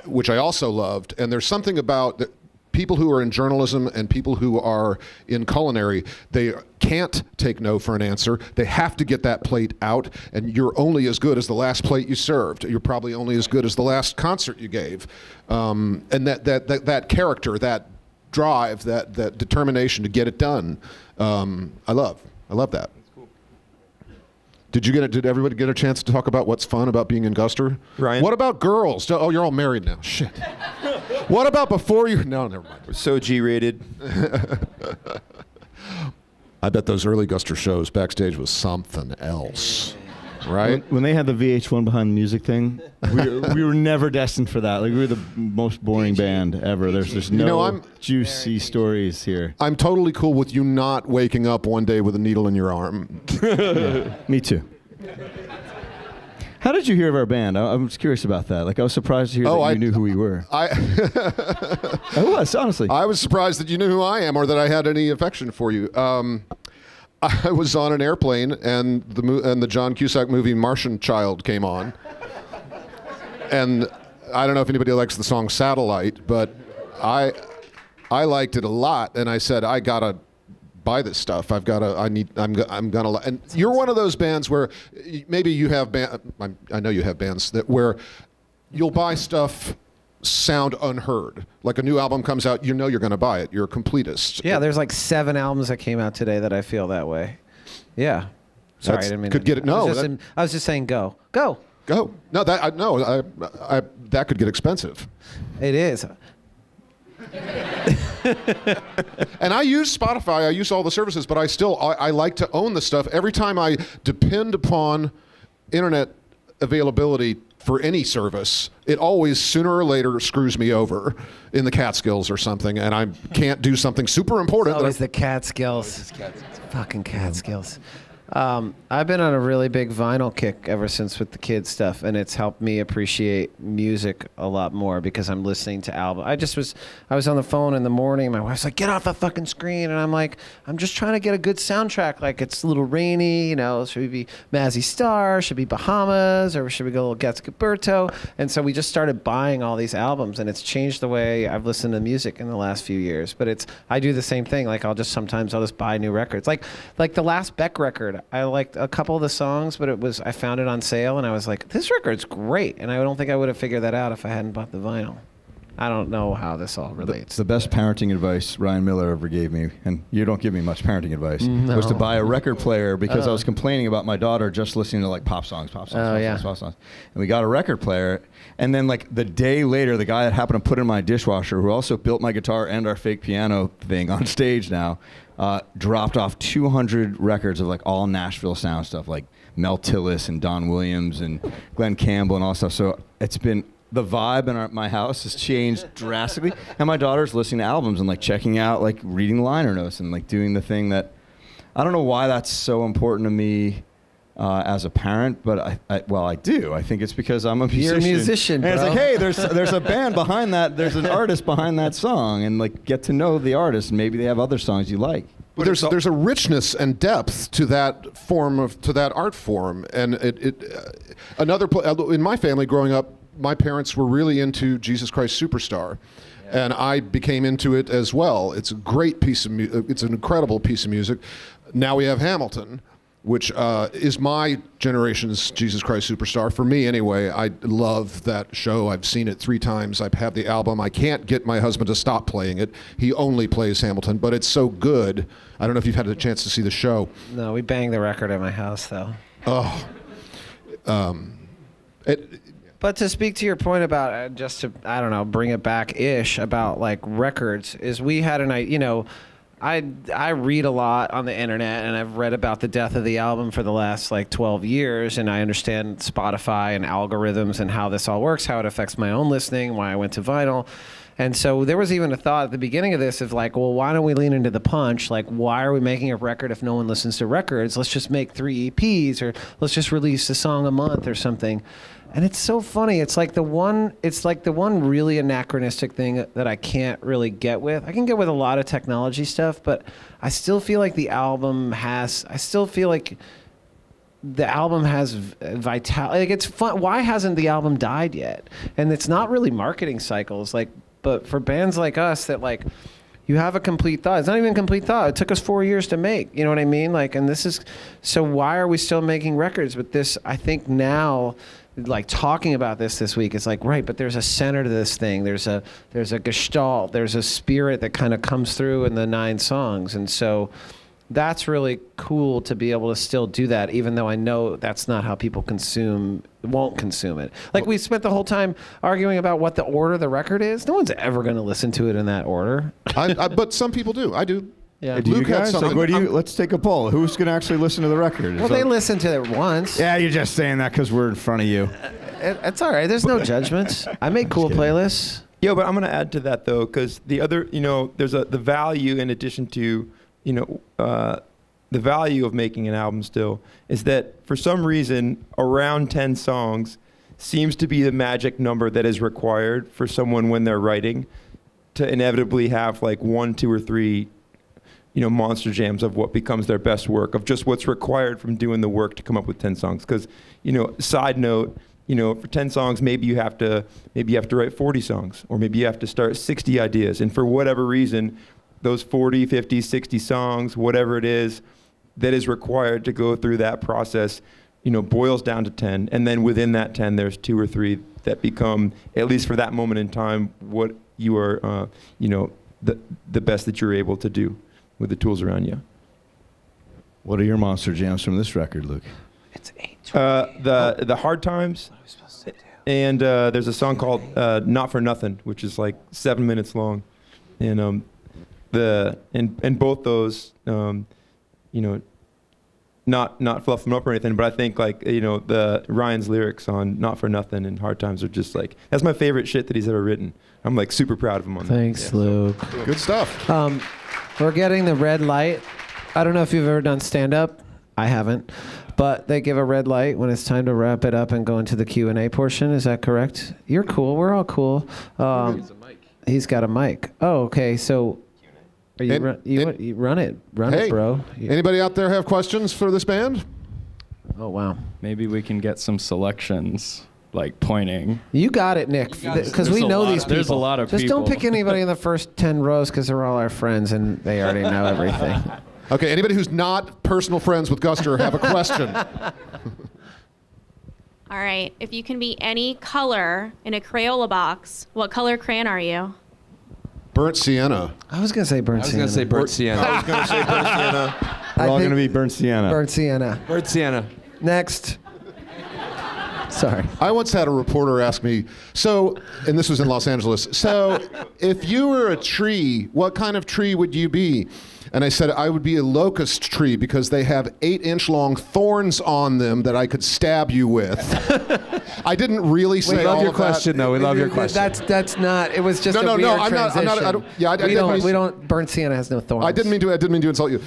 [SPEAKER 1] which I also loved. And there's something about people who are in journalism and people who are in culinary, they can't take no for an answer. They have to get that plate out, and you're only as good as the last plate you served. You're probably only as good as the last concert you gave. And that character, that drive, that determination to get it done, I love that. Did everybody get a chance to talk about what's fun about being in Guster?
[SPEAKER 4] Ryan?
[SPEAKER 1] What about girls? Oh, you're all married now. Shit. What about before you? No, never mind.
[SPEAKER 4] We're so G-rated.
[SPEAKER 1] I bet those early Guster shows backstage was something else, right?
[SPEAKER 5] When they had the VH1 behind the music thing, we were never destined for that. Like, we were the most boring band ever. There's just no juicy stories here.
[SPEAKER 1] I'm totally cool with you not waking up one day with a needle in your arm.
[SPEAKER 5] Yeah, me too. How did you hear of our band? I was curious about that. Like, I was surprised to hear that you knew who we were. I was, honestly.
[SPEAKER 1] I was surprised that you knew who I am, or that I had any affection for you. I was on an airplane, and the John Cusack movie Martian Child came on. And I don't know if anybody likes the song Satellite, but I liked it a lot, and I said, I gotta buy this stuff. I'm gonna. And you're one of those bands where maybe you have I know you have bands where you'll buy stuff sound unheard. Like, a new album comes out, you know you're going to buy it. You're a completist.
[SPEAKER 3] Yeah, there's like 7 albums that came out today that I feel that way. Yeah. Sorry, I didn't mean
[SPEAKER 1] could get it. No,
[SPEAKER 3] I was just saying go.
[SPEAKER 1] No, that could get expensive.
[SPEAKER 3] It is.
[SPEAKER 1] And I use Spotify, I use all the services, but I like to own the stuff. Every time I depend upon internet availability for any service, it always sooner or later screws me over in the Catskills or something, and I can't do something super important.
[SPEAKER 3] It's always the Catskills. Fucking Catskills. I've been on a really big vinyl kick ever since with the kids stuff, and it's helped me appreciate music a lot more because I'm listening to albums. I was on the phone in the morning. My wife's like, "Get off the fucking screen," and I'm like, "I'm just trying to get a good soundtrack. Like, it's a little rainy, you know. Should we be Mazzy Star? Should we be Bahamas? Or should we go a little Getscaberto?" And so we just started buying all these albums, and it's changed the way I've listened to music in the last few years. But I do the same thing. Like, sometimes I'll just buy new records. Like the last Beck record. I liked a couple of the songs, but I found it on sale, and I was like, this record's great. And I don't think I would have figured that out if I hadn't bought the vinyl. I don't know how this all relates.
[SPEAKER 5] The best parenting advice Ryan Miller ever gave me, and you don't give me much parenting advice, was to buy a record player because I was complaining about my daughter just listening to like pop songs. And we got a record player, and then like the day later, the guy that happened to put in my dishwasher, who also built my guitar and our fake piano thing on stage now, dropped off 200 records of like all Nashville sound stuff, like Mel Tillis and Don Williams and Glenn Campbell and all stuff. So it's been, the vibe in my house has changed drastically. And my daughter's listening to albums and like checking out, like reading liner notes and like doing the thing that, I don't know why that's so important to me. as a parent, but I do. I think it's because I'm a musician.
[SPEAKER 3] You're a musician,
[SPEAKER 5] and
[SPEAKER 3] bro.
[SPEAKER 5] it's like, hey, there's a band behind that. There's an artist behind that song, and like get to know the artist. And maybe they have other songs you like.
[SPEAKER 1] But there's a richness and depth to that art form, and in my family growing up, my parents were really into Jesus Christ Superstar. And I became into it as well. It's a great piece of it's an incredible piece of music. Now we have Hamilton, which is my generation's Jesus Christ Superstar. For me, anyway, I love that show. I've seen it 3 times. I have the album. I can't get my husband to stop playing it. He only plays Hamilton, but it's so good. I don't know if you've had a chance to see the show.
[SPEAKER 3] No, we banged the record at my house, though.
[SPEAKER 1] Oh.
[SPEAKER 3] But to speak to your point about, just to, I don't know, bring it back-ish about, like, records, is we had I read a lot on the internet, and I've read about the death of the album for the last, like, 12 years, and I understand Spotify and algorithms and how this all works, how it affects my own listening, why I went to vinyl. And so there was even a thought at the beginning of this of like, well, why don't we lean into the punch? Like, why are we making a record if no one listens to records? Let's just make 3 EPs, or let's just release a song a month or something. And it's so funny. It's like the one really anachronistic thing that I can't really get with. I can get with a lot of technology stuff, but I still feel like the album has vitality. Like, it's fun. Why hasn't the album died yet? And it's not really marketing cycles. Like, but for bands like us that like, you have a complete thought. It's not even a complete thought. It took us 4 years to make. You know what I mean? Like, and this is, so why are we still making records? But this, I think now, like talking about this week, it's like, right, but there's a center to this thing. There's a gestalt. There's a spirit that kind of comes through in the 9 songs. And so that's really cool to be able to still do that, even though I know that's not how people won't consume it. Like, we spent the whole time arguing about what the order the record is. No one's ever going to listen to it in that order.
[SPEAKER 1] But some people do. I do.
[SPEAKER 5] Yeah. Do you guys? Like, let's take a poll. Who's going to actually listen to the record?
[SPEAKER 3] Well, they listen to it once.
[SPEAKER 5] Yeah, you're just saying that because we're in front of you.
[SPEAKER 3] It's all right. There's no judgments. I make cool playlists.
[SPEAKER 4] Yeah, but I'm going to add to that, though, because the other, there's the value in addition to, the value of making an album still is that for some reason around 10 songs seems to be the magic number that is required for someone when they're writing to inevitably have like 1, 2, or 3 monster jams of what becomes their best work, of just what's required from doing the work to come up with 10 songs. Because, side note, for 10 songs, maybe you have to write 40 songs, or maybe you have to start 60 ideas. And for whatever reason, those 40, 50, 60 songs, whatever it is that is required to go through that process, boils down to 10. And then within that 10, there's 2 or 3 that become, at least for that moment in time, what you are, the best that you're able to do with the tools around you.
[SPEAKER 5] What are your monster jams from this record, Luke?
[SPEAKER 3] It's 8.
[SPEAKER 4] The Hard Times, and there's a song called Not for Nothing, which is like 7 minutes long, and and both those, not fluff them up or anything, but I think like the Ryan's lyrics on Not for Nothing and Hard Times are just like, that's my favorite shit that he's ever written. I'm like super proud of him on that.
[SPEAKER 3] Thanks, Luke.
[SPEAKER 1] Good stuff.
[SPEAKER 3] We're getting the red light. I don't know if you've ever done stand-up. I haven't. But they give a red light when it's time to wrap it up and go into the Q&A portion. Is that correct? You're cool. We're all cool. He's got a mic. Oh, okay. So are you run it. Run it, bro.
[SPEAKER 1] Anybody out there have questions for this band?
[SPEAKER 3] Oh, wow.
[SPEAKER 6] Maybe we can get some selections, like pointing.
[SPEAKER 3] You got it, Nick, because we know these people.
[SPEAKER 6] There's a lot of
[SPEAKER 3] Just
[SPEAKER 6] people.
[SPEAKER 3] don't pick anybody in the first 10 rows because they're all our friends and they already know everything.
[SPEAKER 1] Okay, anybody who's not personal friends with Guster have a question.
[SPEAKER 7] All right, if you can be any color in a Crayola box, what color crayon are you?
[SPEAKER 1] Burnt sienna.
[SPEAKER 3] I was going to say burnt sienna.
[SPEAKER 2] I was going to say burnt sienna.
[SPEAKER 4] I was going to say burnt sienna.
[SPEAKER 5] We're all going to be burnt sienna.
[SPEAKER 3] Burnt sienna.
[SPEAKER 2] Burnt sienna.
[SPEAKER 3] Next. Sorry.
[SPEAKER 1] I once had a reporter ask me, and this was in Los Angeles, so if you were a tree, what kind of tree would you be? And I said, I would be a locust tree because they have 8-inch long thorns on them that I could stab you with. I didn't really say all of that.
[SPEAKER 2] We love your question, though. We love your question.
[SPEAKER 3] That's not, it was just a weird transition.
[SPEAKER 1] I'm not, I don't, yeah, I
[SPEAKER 3] we don't, burnt sienna has no thorns.
[SPEAKER 1] I didn't mean to insult you.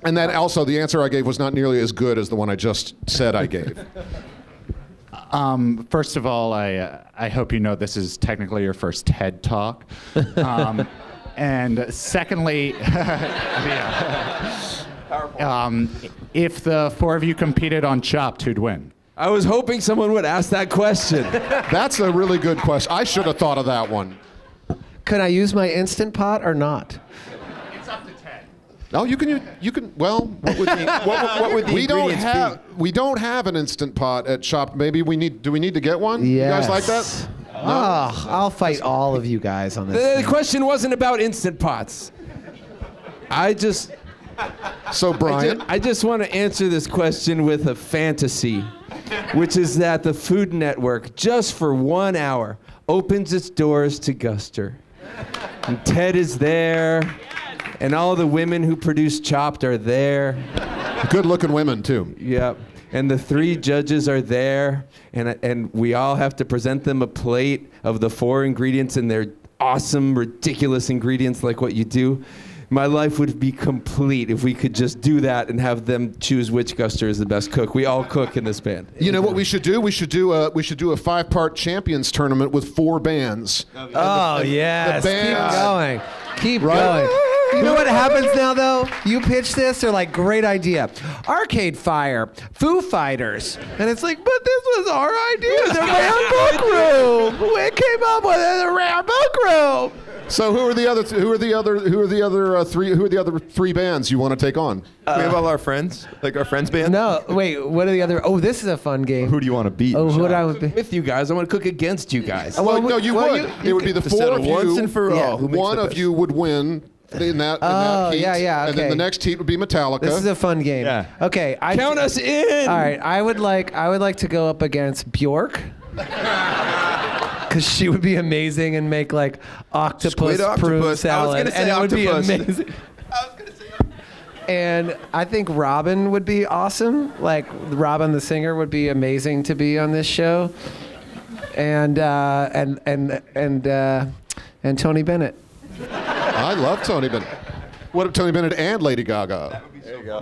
[SPEAKER 1] And then also the answer I gave was not nearly as good as the one I just said I gave.
[SPEAKER 8] First of all, I hope you know this is technically your first TED Talk. And secondly, if the four of you competed on Chopped, who'd win?
[SPEAKER 2] I was hoping someone would ask that question.
[SPEAKER 1] That's a really good question. I should have thought of that one.
[SPEAKER 3] Could I use my Instant Pot or not?
[SPEAKER 8] It's up to 10.
[SPEAKER 1] No, you can. Well, what would
[SPEAKER 4] what would the
[SPEAKER 1] we don't
[SPEAKER 4] ingredients
[SPEAKER 1] have? We don't have an Instant Pot at Shop. Maybe we need. Do we need to get one?
[SPEAKER 3] Yes.
[SPEAKER 1] You guys like that?
[SPEAKER 3] Oh, I'll fight all of you guys on this.
[SPEAKER 2] The question wasn't about Instant Pots.
[SPEAKER 1] So Brian,
[SPEAKER 2] I just want to answer this question with a fantasy, which is that the Food Network, just for 1 hour, opens its doors to Guster. And Ted is there, and all the women who produce Chopped are there.
[SPEAKER 1] good-looking women too.
[SPEAKER 2] Yep. And the 3 judges are there, and we all have to present them a plate of the 4 ingredients, and they're awesome, ridiculous ingredients like what you do. My life would be complete if we could just do that and have them choose which Guster is the best cook. We all cook in this band.
[SPEAKER 1] You know what we should do? We should do a 5-part champions tournament with 4 bands.
[SPEAKER 3] Oh, yes.
[SPEAKER 1] the bands.
[SPEAKER 3] Keep going. You know what happens now, though? You pitch this, they're like, great idea. Arcade Fire, Foo Fighters. And it's like, but this was our idea. The Rare Book Room. We came up with it, the Rare Book Room.
[SPEAKER 1] So who are the other 3 bands you want to take on?
[SPEAKER 4] We have all our friends, like our friends band.
[SPEAKER 3] No, wait, what are the other? Oh, this is a fun game.
[SPEAKER 5] Who do you want to beat?
[SPEAKER 3] Oh, who would I would be?
[SPEAKER 2] With you guys, I want to cook against you guys.
[SPEAKER 1] Well, no, you would. It would be the 4 of you.
[SPEAKER 4] Once and for
[SPEAKER 3] Yeah.
[SPEAKER 4] all. Who makes
[SPEAKER 1] One
[SPEAKER 4] the
[SPEAKER 1] of
[SPEAKER 4] best?
[SPEAKER 1] you would win in that heat.
[SPEAKER 3] yeah,
[SPEAKER 1] And then
[SPEAKER 3] okay.
[SPEAKER 1] the next heat would be Metallica.
[SPEAKER 3] This is a fun game.
[SPEAKER 5] Yeah.
[SPEAKER 3] Okay,
[SPEAKER 2] Count us in.
[SPEAKER 3] All right, I would like to go up against Bjork. Because she would be amazing and make like octopus
[SPEAKER 4] Squid
[SPEAKER 3] prune
[SPEAKER 4] octopus.
[SPEAKER 3] salad.
[SPEAKER 4] I was gonna say
[SPEAKER 3] and it would be
[SPEAKER 4] octopus.
[SPEAKER 3] amazing. And I think Robin would be awesome. Like Robin the singer would be amazing to be on this show. And Tony Bennett.
[SPEAKER 1] I love Tony Bennett. What if Tony Bennett and Lady Gaga?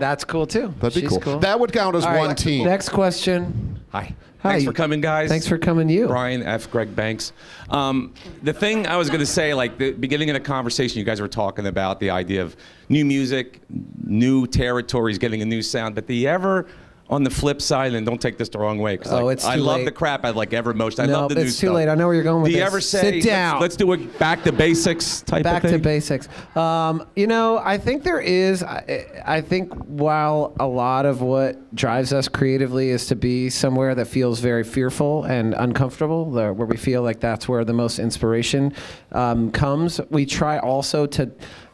[SPEAKER 3] That's cool too.
[SPEAKER 1] That'd be
[SPEAKER 3] She's
[SPEAKER 1] cool. That would count as
[SPEAKER 3] All right,
[SPEAKER 1] one team.
[SPEAKER 3] Next question.
[SPEAKER 9] Hi.
[SPEAKER 3] Hi.
[SPEAKER 9] Thanks for coming, guys.
[SPEAKER 3] Thanks for coming, you.
[SPEAKER 9] Brian F. Greg Banks. The thing I was going to say, like the beginning of the conversation, you guys were talking about the idea of new music, new territories, getting a new sound. But do you ever, on the flip side, and don't take this the wrong way, because
[SPEAKER 3] Oh, it's
[SPEAKER 9] I
[SPEAKER 3] too
[SPEAKER 9] love
[SPEAKER 3] late.
[SPEAKER 9] the crap out of like Evermotion. I
[SPEAKER 3] No,
[SPEAKER 9] love the new
[SPEAKER 3] it's
[SPEAKER 9] stuff.
[SPEAKER 3] too late. I know where you're going with
[SPEAKER 9] Do you
[SPEAKER 3] this.
[SPEAKER 9] ever say,
[SPEAKER 3] Sit down.
[SPEAKER 9] let's do a back to basics type
[SPEAKER 3] Back
[SPEAKER 9] of thing?
[SPEAKER 3] to basics. You know, I think there is. I think while a lot of what drives us creatively is to be somewhere that feels very fearful and uncomfortable, where we feel like that's where the most inspiration comes, we try also to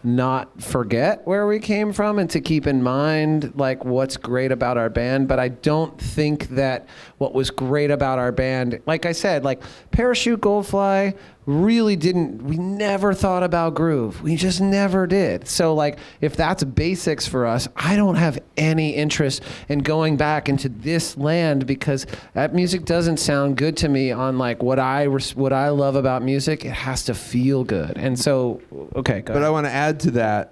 [SPEAKER 3] not forget where we came from and to keep in mind like what's great about our band. But I don't think that what was great about our band, like I said, like Parachute Goldfly really didn't, we never thought about groove. We just never did. So like if that's basics for us, I don't have any interest in going back into this land because that music doesn't sound good to me on like what I love about music. It has to feel good. And so, okay, go
[SPEAKER 2] But
[SPEAKER 3] ahead.
[SPEAKER 2] I want to add to that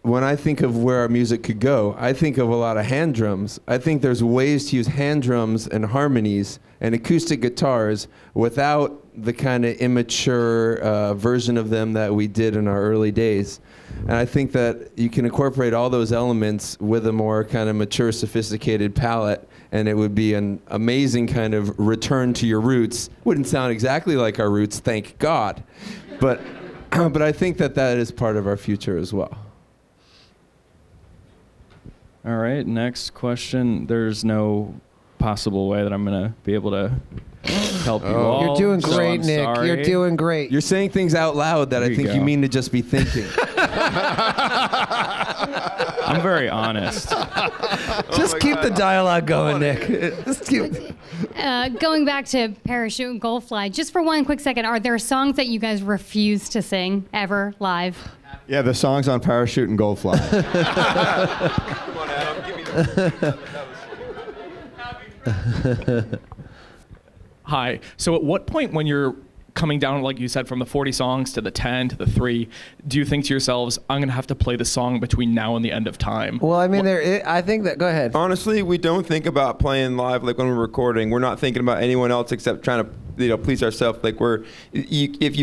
[SPEAKER 2] when I think of where our music could go, I think of a lot of hand drums. I think there's ways to use hand drums and harmonies and acoustic guitars without the kind of immature version of them that we did in our early days. And I think that you can incorporate all those elements with a more kind of mature, sophisticated palette, and it would be an amazing kind of return to your roots. Wouldn't sound exactly like our roots, thank God. But I think that is part of our future as well.
[SPEAKER 6] All right, next question. There's no possible way that I'm going to be able to help you all.
[SPEAKER 3] You're doing
[SPEAKER 6] so
[SPEAKER 3] great,
[SPEAKER 6] I'm
[SPEAKER 3] Nick.
[SPEAKER 6] sorry.
[SPEAKER 3] You're doing great.
[SPEAKER 2] You're saying things out loud that
[SPEAKER 6] There
[SPEAKER 2] I
[SPEAKER 6] you
[SPEAKER 2] think you
[SPEAKER 6] go.
[SPEAKER 2] mean to just be thinking.
[SPEAKER 6] I'm very honest.
[SPEAKER 3] Just keep the dialogue going, Nick. Just keep.
[SPEAKER 10] Going back to Parachute and Goldfly, just for one quick second, are there songs that you guys refuse to sing ever live?
[SPEAKER 5] Yeah, the songs on Parachute and Goldfly.
[SPEAKER 4] Come on, Adam. Give me the...
[SPEAKER 11] Hi. So at what point when you're coming down, like you said, from the 40 songs to the 10 to the 3, do you think to yourselves, I'm going to have to play the song between now and the end of time?
[SPEAKER 3] Well, I mean, I think that, go ahead.
[SPEAKER 4] Honestly, we don't think about playing live like when we're recording. We're not thinking about anyone else except trying to please ourselves. Like if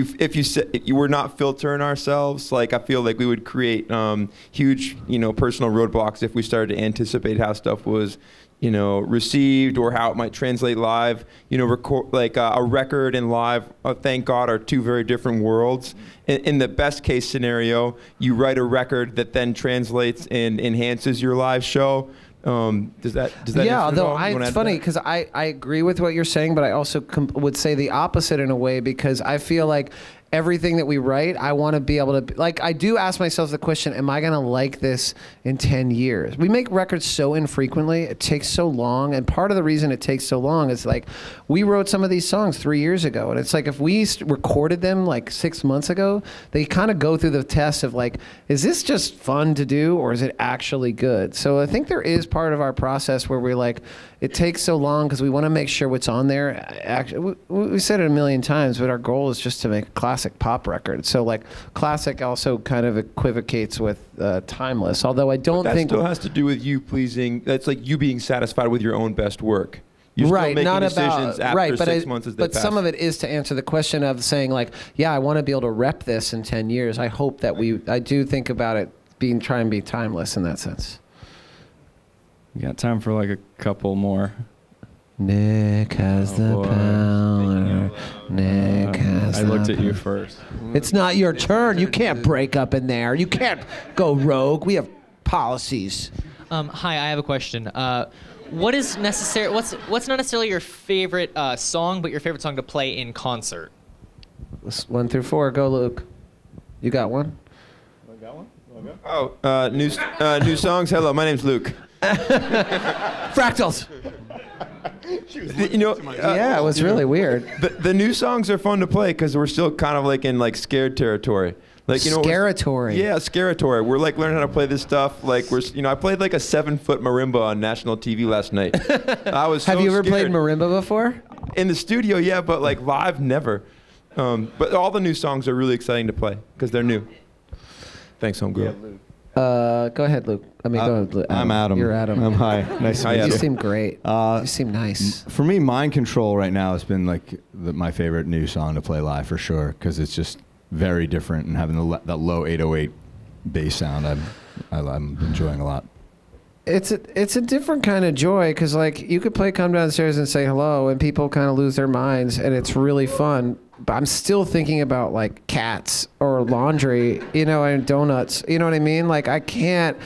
[SPEAKER 4] you were not filtering ourselves, like I feel like we would create huge personal roadblocks if we started to anticipate how stuff was received or how it might translate live. Record like a record and live, thank God, are two very different worlds. In the best case scenario, you write a record that then translates and enhances your live show. Does that
[SPEAKER 3] yeah, although it's funny because I agree with what you're saying, but I also would say the opposite in a way, because I feel like everything that we write, I want to be able to, like, I do ask myself the question, am I going to like this in 10 years? We make records so infrequently, it takes so long, and part of the reason it takes so long is, like, we wrote some of these songs 3 years ago, and it's like if we recorded them like 6 months ago, they kind of go through the test of, like, is this just fun to do, or is it actually good? So I think there is part of our process where we're like, it takes so long because we want to make sure what's on there. Actually, we said it a million times, but our goal is just to make a classic pop record. So, like, classic also kind of equivocates with timeless. Although I don't think
[SPEAKER 4] that still has to do with you pleasing. That's like you being satisfied with your own best work. You're
[SPEAKER 3] right,
[SPEAKER 4] still making
[SPEAKER 3] not
[SPEAKER 4] decisions
[SPEAKER 3] about
[SPEAKER 4] after
[SPEAKER 3] right, but
[SPEAKER 4] 6 months as they
[SPEAKER 3] but
[SPEAKER 4] pass.
[SPEAKER 3] some of it is to answer the question of saying, like, yeah, I want to be able to rep this in 10 years. I hope that I do think about it try and be timeless in that sense.
[SPEAKER 6] We got time for like a couple more.
[SPEAKER 3] Nick has the power. Nick has
[SPEAKER 6] I looked at you first.
[SPEAKER 3] It's not your turn. You can't break up in there. You can't go rogue. We have policies.
[SPEAKER 12] Hi, I have a question. What is necessary? What's not necessarily your favorite song, but your favorite song to play in concert?
[SPEAKER 3] 1 through 4. Go, Luke. You got one?
[SPEAKER 4] I got one. Oh, new songs. Hello, my name's Luke.
[SPEAKER 3] Fractals. Yeah, it was really weird.
[SPEAKER 4] The new songs are fun to play because we're still kind of like in like scared territory. Like,
[SPEAKER 3] Scaratory.
[SPEAKER 4] Yeah, scaratory. We're like learning how to play this stuff. Like I played like a 7-foot marimba on national TV last night. I was.
[SPEAKER 3] Have you ever
[SPEAKER 4] scared.
[SPEAKER 3] played marimba before?
[SPEAKER 4] In the studio, yeah, but like live, never. But all the new songs are really exciting to play because they're new. Thanks, homegirl.
[SPEAKER 3] Go ahead, Luke. I mean, go ahead.
[SPEAKER 5] I'm Adam.
[SPEAKER 3] You're Adam.
[SPEAKER 5] I'm hi. Nice to meet you.
[SPEAKER 3] You seem great. You seem nice.
[SPEAKER 5] For me, Mind Control right now has been like my favorite new song to play live for sure, because it's just very different, and having that low 808 bass sound, I'm enjoying a lot.
[SPEAKER 3] It's a different kind of joy, because like you could play Come Downstairs and Say Hello and people kind of lose their minds, and it's really fun. But I'm still thinking about like cats or laundry, and donuts. You know what I mean? Like I can't.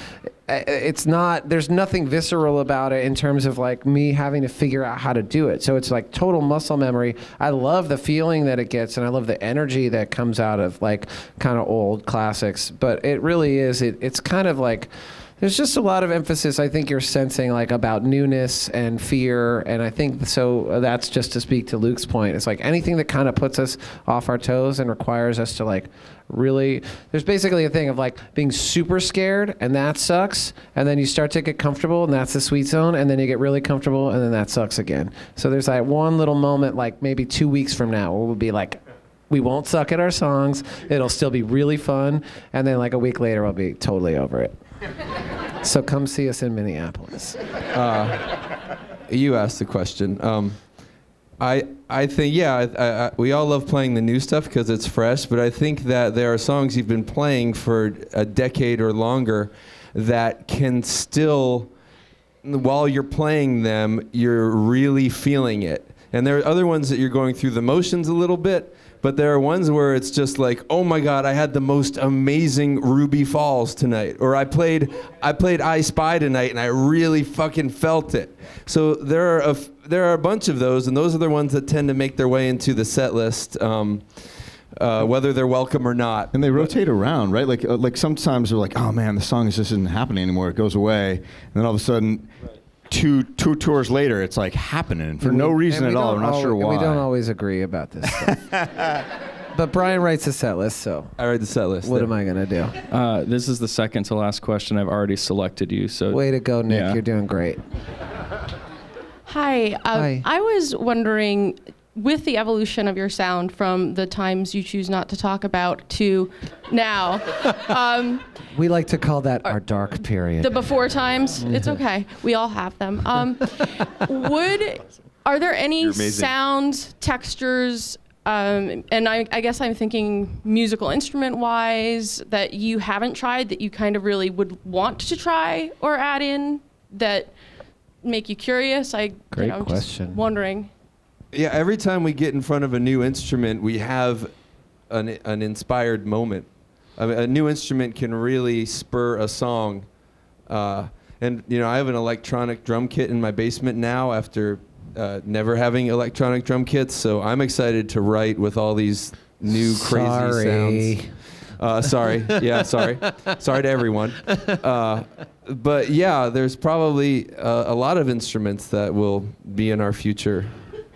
[SPEAKER 3] It's not. There's nothing visceral about it in terms of like me having to figure out how to do it. So it's like total muscle memory. I love the feeling that it gets, and I love the energy that comes out of like kind of old classics. But it really is. It's kind of like. There's just a lot of emphasis I think you're sensing like about newness and fear, and I think so that's just to speak to Luke's point. It's like anything that kind of puts us off our toes and requires us to like really, there's basically a thing of like being super scared, and that sucks, and then you start to get comfortable, and that's the sweet zone, and then you get really comfortable, and then that sucks again. So there's like one little moment like maybe 2 weeks from now where we'll be like, we won't suck at our songs, it'll still be really fun, and then like a week later we'll be totally over it. So come see us in Minneapolis.
[SPEAKER 2] You asked the question. I think, yeah, we all love playing the new stuff because it's fresh, but I think that there are songs you've been playing for a decade or longer that can still, while you're playing them, you're really feeling it. And there are other ones that you're going through the motions a little bit, but there are ones where it's just like, oh my God, I had the most amazing Ruby Falls tonight. Or I played I Spy tonight and I really fucking felt it. So there are a bunch of those, and those are the ones that tend to make their way into the set list, whether they're welcome or not.
[SPEAKER 5] And they rotate around, right? Like sometimes they're like, oh man, the song just isn't happening anymore. It goes away. And then all of a sudden, two tours later, it's like happening for no reason at all. We're not sure why.
[SPEAKER 3] We don't always agree about this stuff. But Brian writes the set list, so.
[SPEAKER 2] I write the set list.
[SPEAKER 3] What am I going to do?
[SPEAKER 6] This is the second to last question. I've already selected you. So.
[SPEAKER 3] Way to go, Nick.
[SPEAKER 6] Yeah.
[SPEAKER 3] You're doing great.
[SPEAKER 13] Hi.
[SPEAKER 3] Hi.
[SPEAKER 13] I was wondering, with the evolution of your sound from the times you choose not to talk about to now,
[SPEAKER 3] We like to call that our dark period.
[SPEAKER 13] the before times, it's okay. We all have them. Are there any sounds, textures, and I guess I'm thinking musical instrument-wise that you haven't tried that you kind of really would want to try or add in that make you curious?
[SPEAKER 3] Great
[SPEAKER 13] I'm
[SPEAKER 3] question.
[SPEAKER 13] Just wondering.
[SPEAKER 2] Yeah, every time we get in front of a new instrument, we have an inspired moment. I mean, a new instrument can really spur a song. And I have an electronic drum kit in my basement now after never having electronic drum kits, so I'm excited to write with all these new crazy sounds. Sorry. Yeah, sorry. Sorry to everyone. But yeah, there's probably a lot of instruments that will be in our future.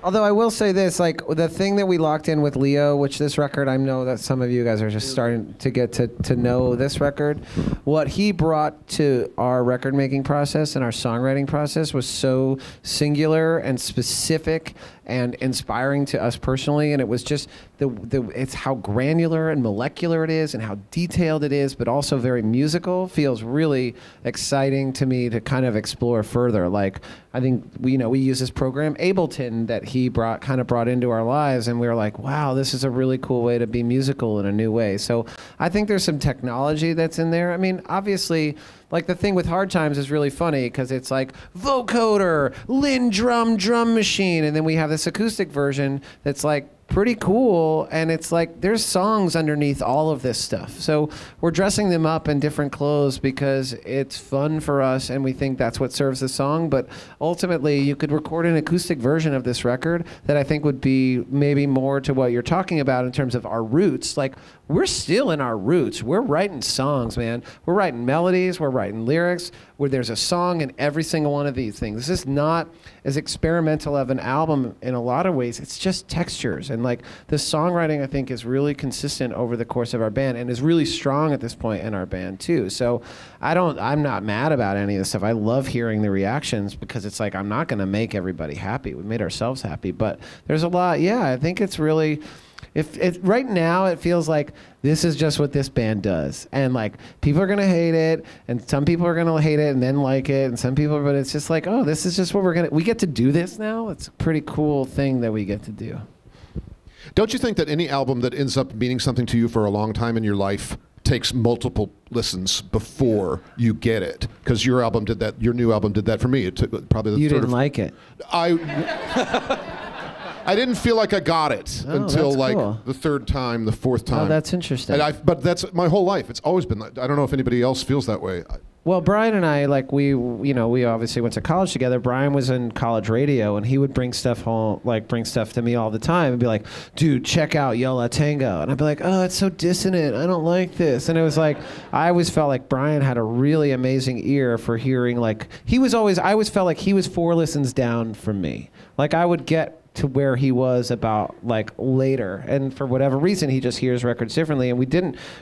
[SPEAKER 3] Although I will say this, like the thing that we locked in with Leo, which this record, I know that some of you guys are just starting to get to know this record. What he brought to our record making process and our songwriting process was so singular and specific and inspiring to us personally. And it was just it's how granular and molecular it is and how detailed it is, but also very musical. Feels really exciting to me to kind of explore further. Like I think we use this program Ableton that he brought into our lives, and we were like, wow, this is a really cool way to be musical in a new way. So I think there's some technology that's in there. I mean, obviously, like the thing with Hard Times is really funny because it's like vocoder, Lin drum machine, and then we have this acoustic version that's like pretty cool, and it's like there's songs underneath all of this stuff. So we're dressing them up in different clothes because it's fun for us and we think that's what serves the song. But ultimately you could record an acoustic version of this record that I think would be maybe more to what you're talking about in terms of our roots. Like we're still in our roots. We're writing songs, man. We're writing melodies, we're writing lyrics, where there's a song in every single one of these things. This is not as experimental of an album in a lot of ways. It's just textures. And like the songwriting, I think, is really consistent over the course of our band and is really strong at this point in our band too. So I'm not mad about any of this stuff. I love hearing the reactions because it's like, I'm not gonna make everybody happy. We made ourselves happy, but there's a lot. Yeah, I think it's really, right now it feels like this is just what this band does, and like people are gonna hate it, and some people are gonna hate it and then like it, and some people, but it's just like, oh, this is just what we get to do this now. It's a pretty cool thing that we get to do.
[SPEAKER 1] Don't you think that any album that ends up meaning something to you for a long time in your life takes multiple listens before you get it? Because your album did that. Your new album did that for me. It took probably the
[SPEAKER 3] You didn't like it.
[SPEAKER 1] I didn't feel like I got it until like the third time, the fourth time.
[SPEAKER 3] Oh, that's interesting.
[SPEAKER 1] But that's my whole life. It's always been that. I don't know if anybody else feels that way.
[SPEAKER 3] Well, Brian and I, like we obviously went to college together. Brian was in college radio, and he would bring stuff home, like bring stuff to me all the time, and be like, "Dude, check out Yo La Tengo," and I'd be like, "Oh, it's so dissonant. I don't like this." And it was like, I always felt like Brian had a really amazing ear for hearing. Like I always felt like he was 4 listens down from me. Like I would get to where he was about like later, and for whatever reason he just hears records differently, and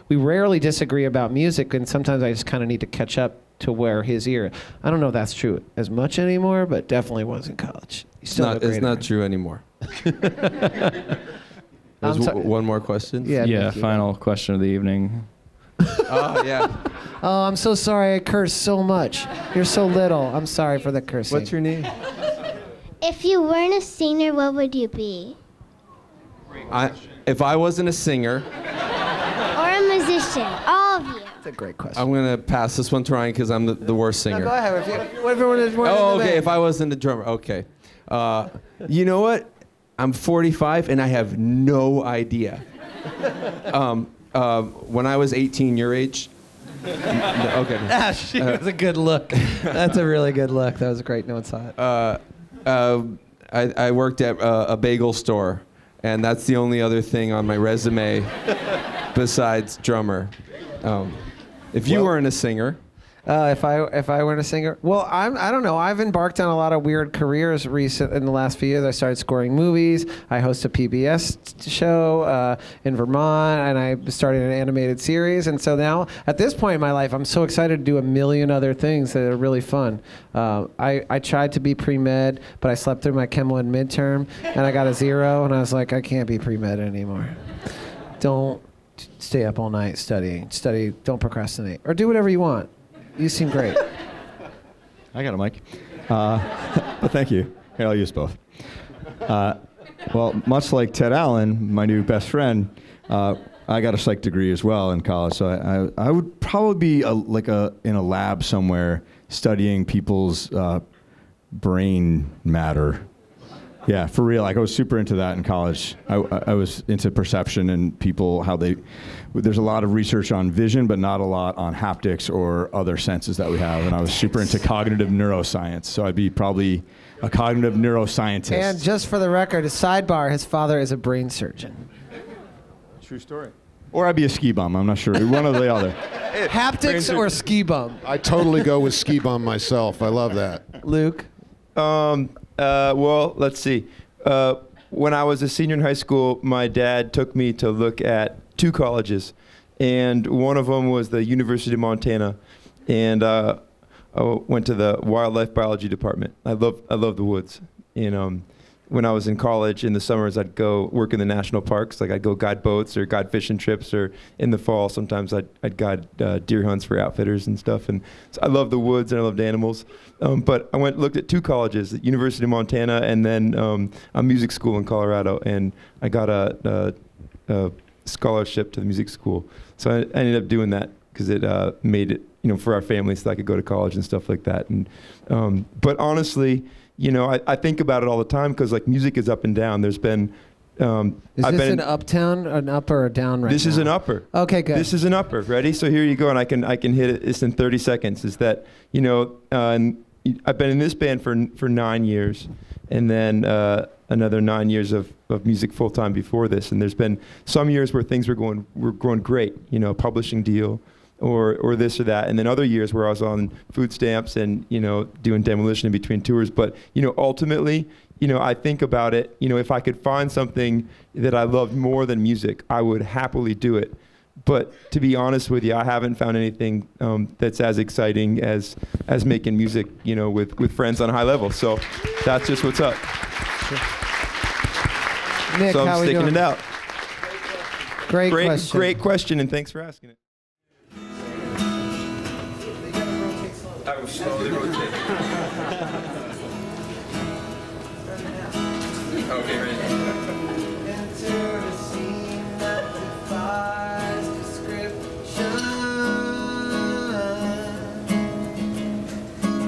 [SPEAKER 3] we rarely disagree about music, and sometimes I just kind of need to catch up to where his ear. I don't know if that's true as much anymore, but definitely was in college. He's still
[SPEAKER 2] It's not true anymore. There's one more question.
[SPEAKER 6] Yeah, final question of the evening.
[SPEAKER 2] Oh yeah.
[SPEAKER 3] Oh, I'm so sorry I cursed so much. You're so little. I'm sorry for the cursing.
[SPEAKER 2] What's your name?
[SPEAKER 14] If you weren't a singer, what would you be?
[SPEAKER 2] If I wasn't a singer.
[SPEAKER 14] Or a musician, all of you.
[SPEAKER 3] That's a great question.
[SPEAKER 2] I'm gonna pass this one to Ryan because I'm the worst singer.
[SPEAKER 3] No, go ahead.
[SPEAKER 2] Okay. If I wasn't a drummer, okay. You know what? I'm 45 and I have no idea. When I was 18, your age. Okay.
[SPEAKER 3] That's a good look. That's a really good look. That was great. No one saw it.
[SPEAKER 2] I worked at a bagel store, and that's the only other thing on my resume besides drummer. If you weren't a singer.
[SPEAKER 3] If I weren't a singer, well, I don't know. I've embarked on a lot of weird careers in the last few years. I started scoring movies. I host a PBS show in Vermont, and I started an animated series. And so now, at this point in my life, I'm so excited to do a million other things that are really fun. I tried to be pre-med, but I slept through my Chem 1 midterm, and I got a 0, and I was like, I can't be pre-med anymore. Don't stay up all night studying. Study, don't procrastinate. Or do whatever you want. You seem great.
[SPEAKER 5] I got a mic. But thank you. Here, I'll use both. Well, much like Ted Allen, my new best friend, I got a psych degree as well in college. So I would probably be in a lab somewhere studying people's brain matter. Yeah, for real. Like I was super into that in college. I was into perception and people, there's a lot of research on vision, but not a lot on haptics or other senses that we have. And I was super into cognitive neuroscience. So I'd be probably a cognitive neuroscientist.
[SPEAKER 3] And just for the record, a sidebar, his father is a brain surgeon.
[SPEAKER 4] True story.
[SPEAKER 5] Or I'd be a ski bum. I'm not sure. One or the other.
[SPEAKER 3] Haptics or ski bum?
[SPEAKER 1] I totally go with ski bum myself. I love that.
[SPEAKER 3] Luke?
[SPEAKER 4] Well, let's see. When I was a senior in high school, my dad took me to look at 2 colleges, and one of them was the University of Montana, and I went to the wildlife biology department. I love the woods. And when I was in college, in the summers, I'd go work in the national parks. Like I'd go guide boats or guide fishing trips, or in the fall, sometimes I'd guide deer hunts for outfitters and stuff. And so I loved the woods and I loved animals. But I looked at 2 colleges, the University of Montana and then a music school in Colorado. And I got a scholarship to the music school. So I ended up doing that because it made it, for our family, so I could go to college and stuff like that. And but honestly, I think about it all the time because like music is up and down. There's been
[SPEAKER 3] Is this an uptown, an up, or a down right now?
[SPEAKER 4] This is an upper.
[SPEAKER 3] Okay, good.
[SPEAKER 4] This is an upper. Ready? So here you go, and I can hit it. It's in 30 seconds. Is that and I've been in this band for 9 years, and then another 9 years of music full time before this. And there's been some years where things were going great. Publishing deal. Or this or that, and then other years where I was on food stamps and doing demolition in between tours. But ultimately, I think about it. If I could find something that I loved more than music, I would happily do it. But to be honest with you, I haven't found anything that's as exciting as making music, with friends on a high level. So that's just what's up.
[SPEAKER 3] Nick,
[SPEAKER 4] so
[SPEAKER 3] how
[SPEAKER 4] I'm
[SPEAKER 3] we
[SPEAKER 4] sticking
[SPEAKER 3] doing?
[SPEAKER 4] it out.
[SPEAKER 3] Great
[SPEAKER 4] question, and thanks for asking it. I will slowly rotate. Okay, ready?
[SPEAKER 3] Enter a scene that defies description.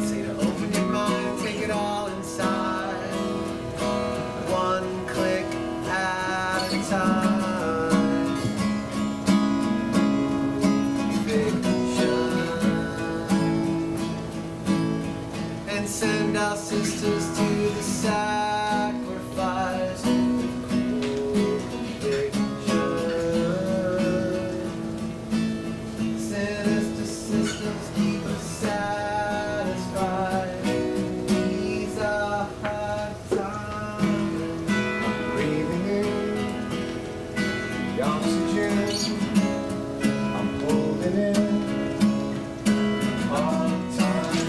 [SPEAKER 3] Say to open your mind, take it all inside. One click at a time. Send our sisters to the sacrifice. Sinister systems keep us satisfied. These are hard times. I'm breathing in the oxygen. I'm holding in hard times.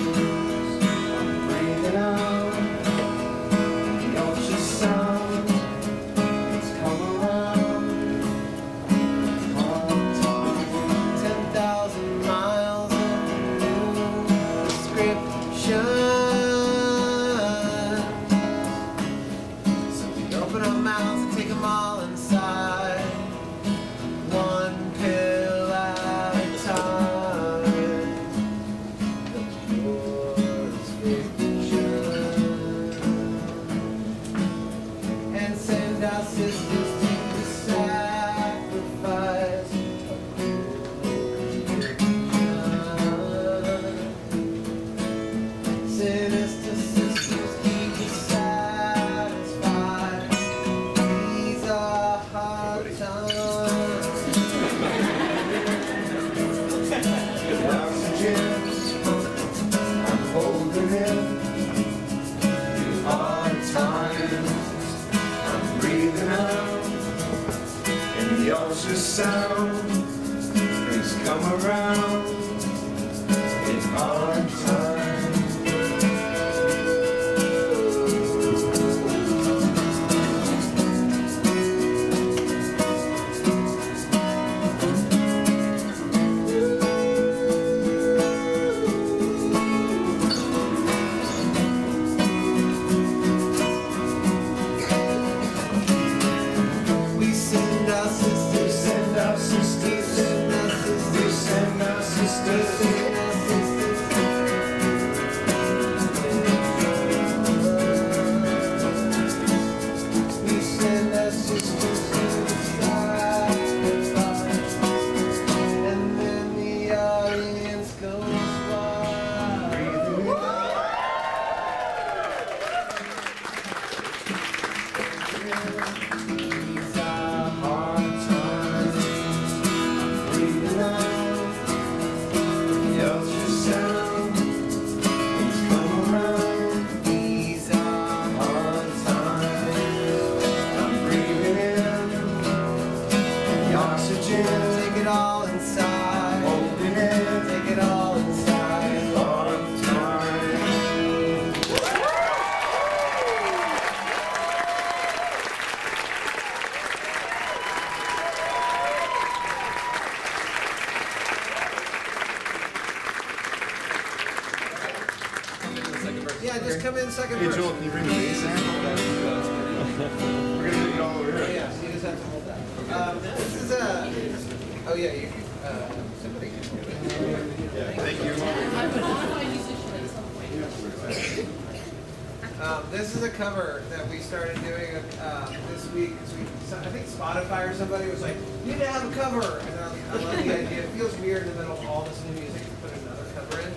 [SPEAKER 15] ultrasound. Things come around in hard times.
[SPEAKER 3] Yeah, just come in second
[SPEAKER 15] Hey
[SPEAKER 3] verse.
[SPEAKER 15] Joel, can you bring the bass in? We're gonna take it all over here.
[SPEAKER 3] Yeah, so you just have to hold that. This is a. Oh yeah, you. Somebody can hold it.
[SPEAKER 15] Thank you.
[SPEAKER 3] This is a cover that we started doing this week. I think Spotify or somebody was like, "You need to have a cover," and I love the idea. It feels weird in the middle of all this new music to put another cover in.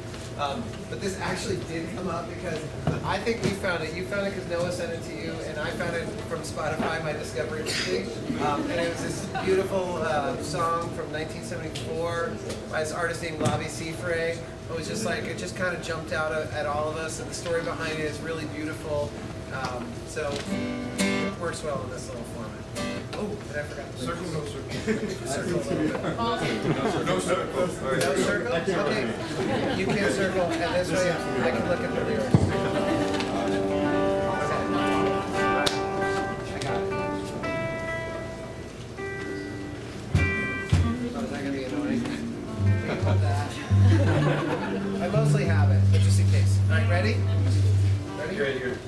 [SPEAKER 3] But this actually did come up because I think we found it. You found it because Noah sent it to you, and I found it from Spotify, my discovery weekly. And it was this beautiful song from 1974 by this artist named Lavi Seafray. It was just like, it just kind of jumped out at all of us, and the story behind it is really beautiful. So it works well in this little format. Oh, and I forgot the
[SPEAKER 15] Circle, no circle.
[SPEAKER 3] Circle a little bit.
[SPEAKER 15] No circle.
[SPEAKER 3] No circle? Okay. You can't circle, and this way I can look at the lyrics. Okay. I got it. Oh, is that going to be annoying? Can you put that? I mostly have it, but just in case. All right, ready? Ready?
[SPEAKER 15] Ready, here.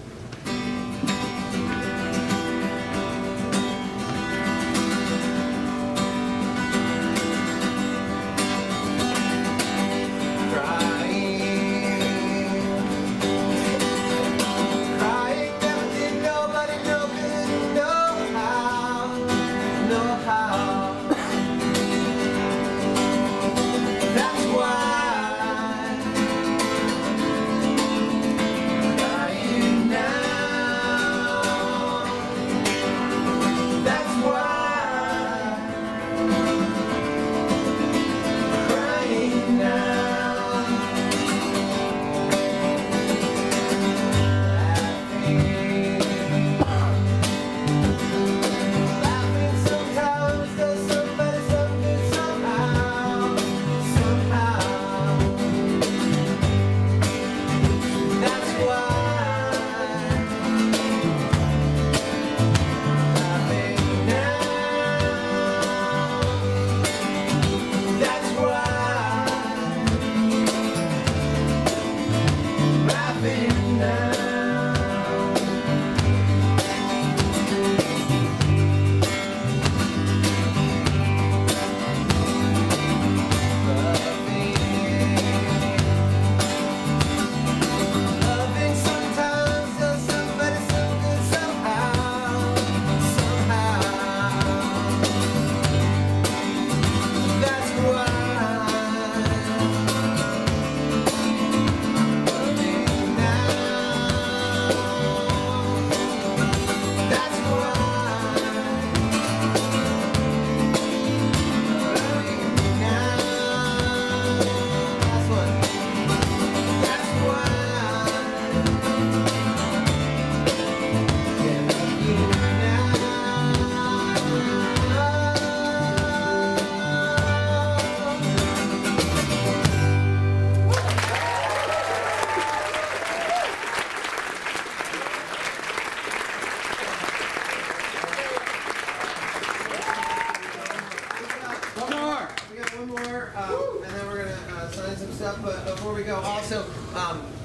[SPEAKER 3] also,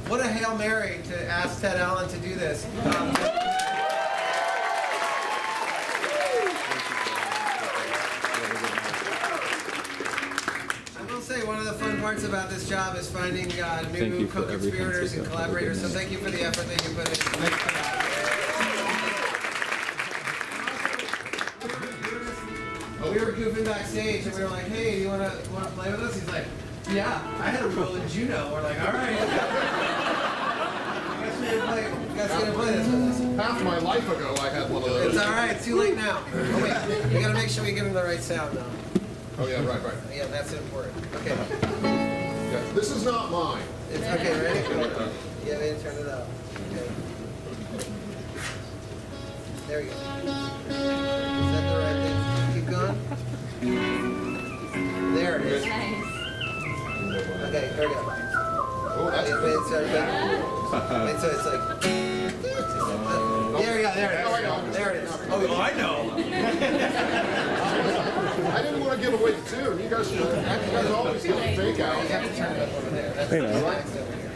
[SPEAKER 3] what a Hail Mary to ask Ted Allen to do this. I will say one of the fun parts about this job is finding new co-conspirators and collaborators. So thank you for the effort that you put in. Thanks for that. We were goofing backstage and we were like, "Hey, you wanna play with us?" He's like, "Yeah, I had a role in Juno." We're like, "All right." You guys gonna play this with us?
[SPEAKER 1] Half my life ago, I had one of those.
[SPEAKER 3] It's all right. Too late now. Oh wait, we gotta make sure we give him the right sound now.
[SPEAKER 1] Oh yeah, right.
[SPEAKER 3] Yeah, that's important. Okay.
[SPEAKER 1] Yeah, this is not mine.
[SPEAKER 3] It's okay. Ready? Yeah, man, turn it up. Okay. There we go. Is that the right thing? Keep going. There it is. Okay, here we go.
[SPEAKER 1] Oh, that's
[SPEAKER 3] wait, so it's like. There we go. There it is. There it is.
[SPEAKER 15] Oh, I know.
[SPEAKER 1] I didn't want to give away the tune. You guys always get a fake out.
[SPEAKER 3] You have to turn it up over there. That's
[SPEAKER 6] Hey,
[SPEAKER 3] the
[SPEAKER 6] man.
[SPEAKER 3] relax over here.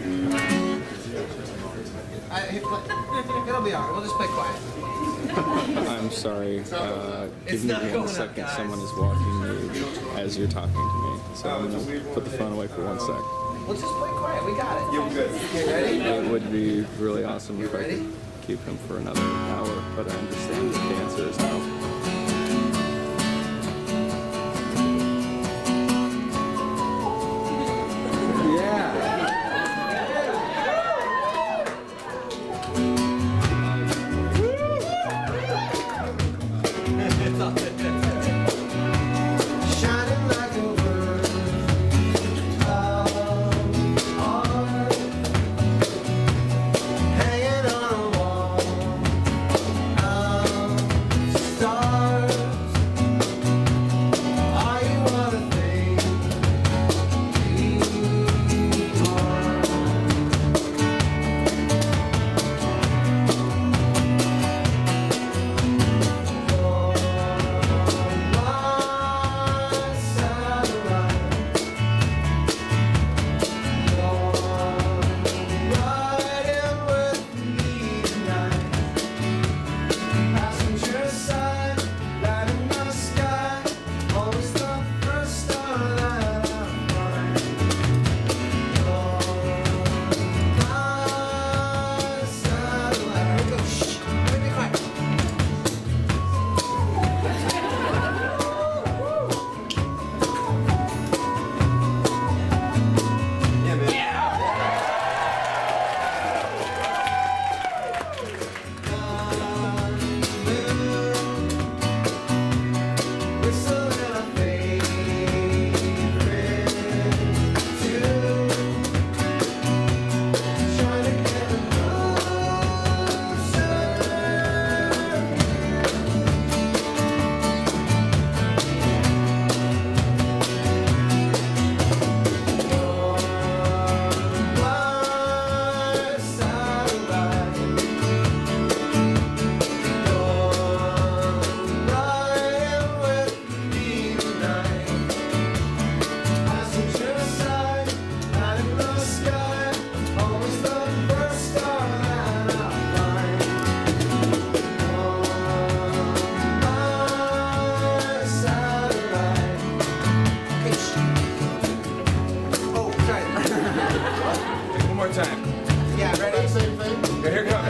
[SPEAKER 3] It'll be alright. We'll just play quiet.
[SPEAKER 6] I'm sorry.
[SPEAKER 3] It's
[SPEAKER 6] Give me
[SPEAKER 3] not going
[SPEAKER 6] one
[SPEAKER 3] up,
[SPEAKER 6] second.
[SPEAKER 3] guys.
[SPEAKER 6] Someone is walking me as you're talking to me. So I'm going to put the phone away for 1 sec.
[SPEAKER 3] We'll just play quiet. We got it.
[SPEAKER 15] You're good.
[SPEAKER 3] Okay, ready?
[SPEAKER 6] It would be really awesome if I
[SPEAKER 3] ready?
[SPEAKER 6] could keep him for another hour, but I understand that the answer is no.
[SPEAKER 3] Shining like a world of art, hanging on a wall of stars. Are you what I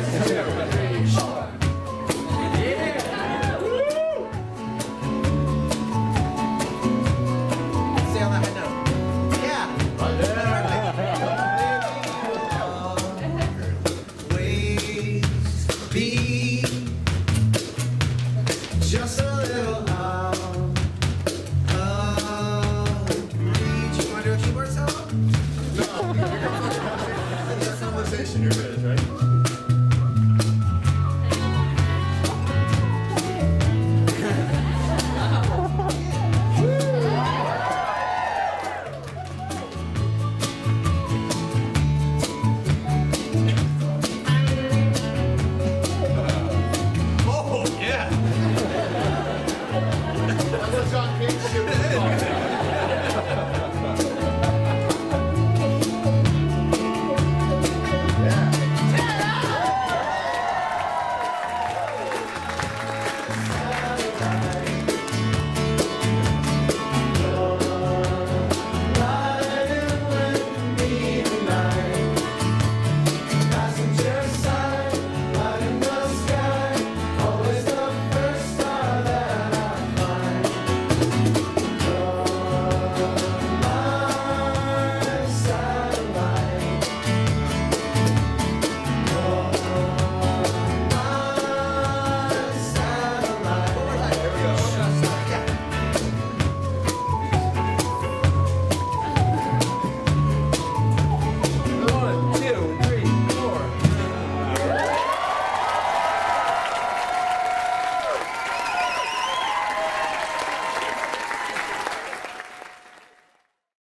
[SPEAKER 3] think you are?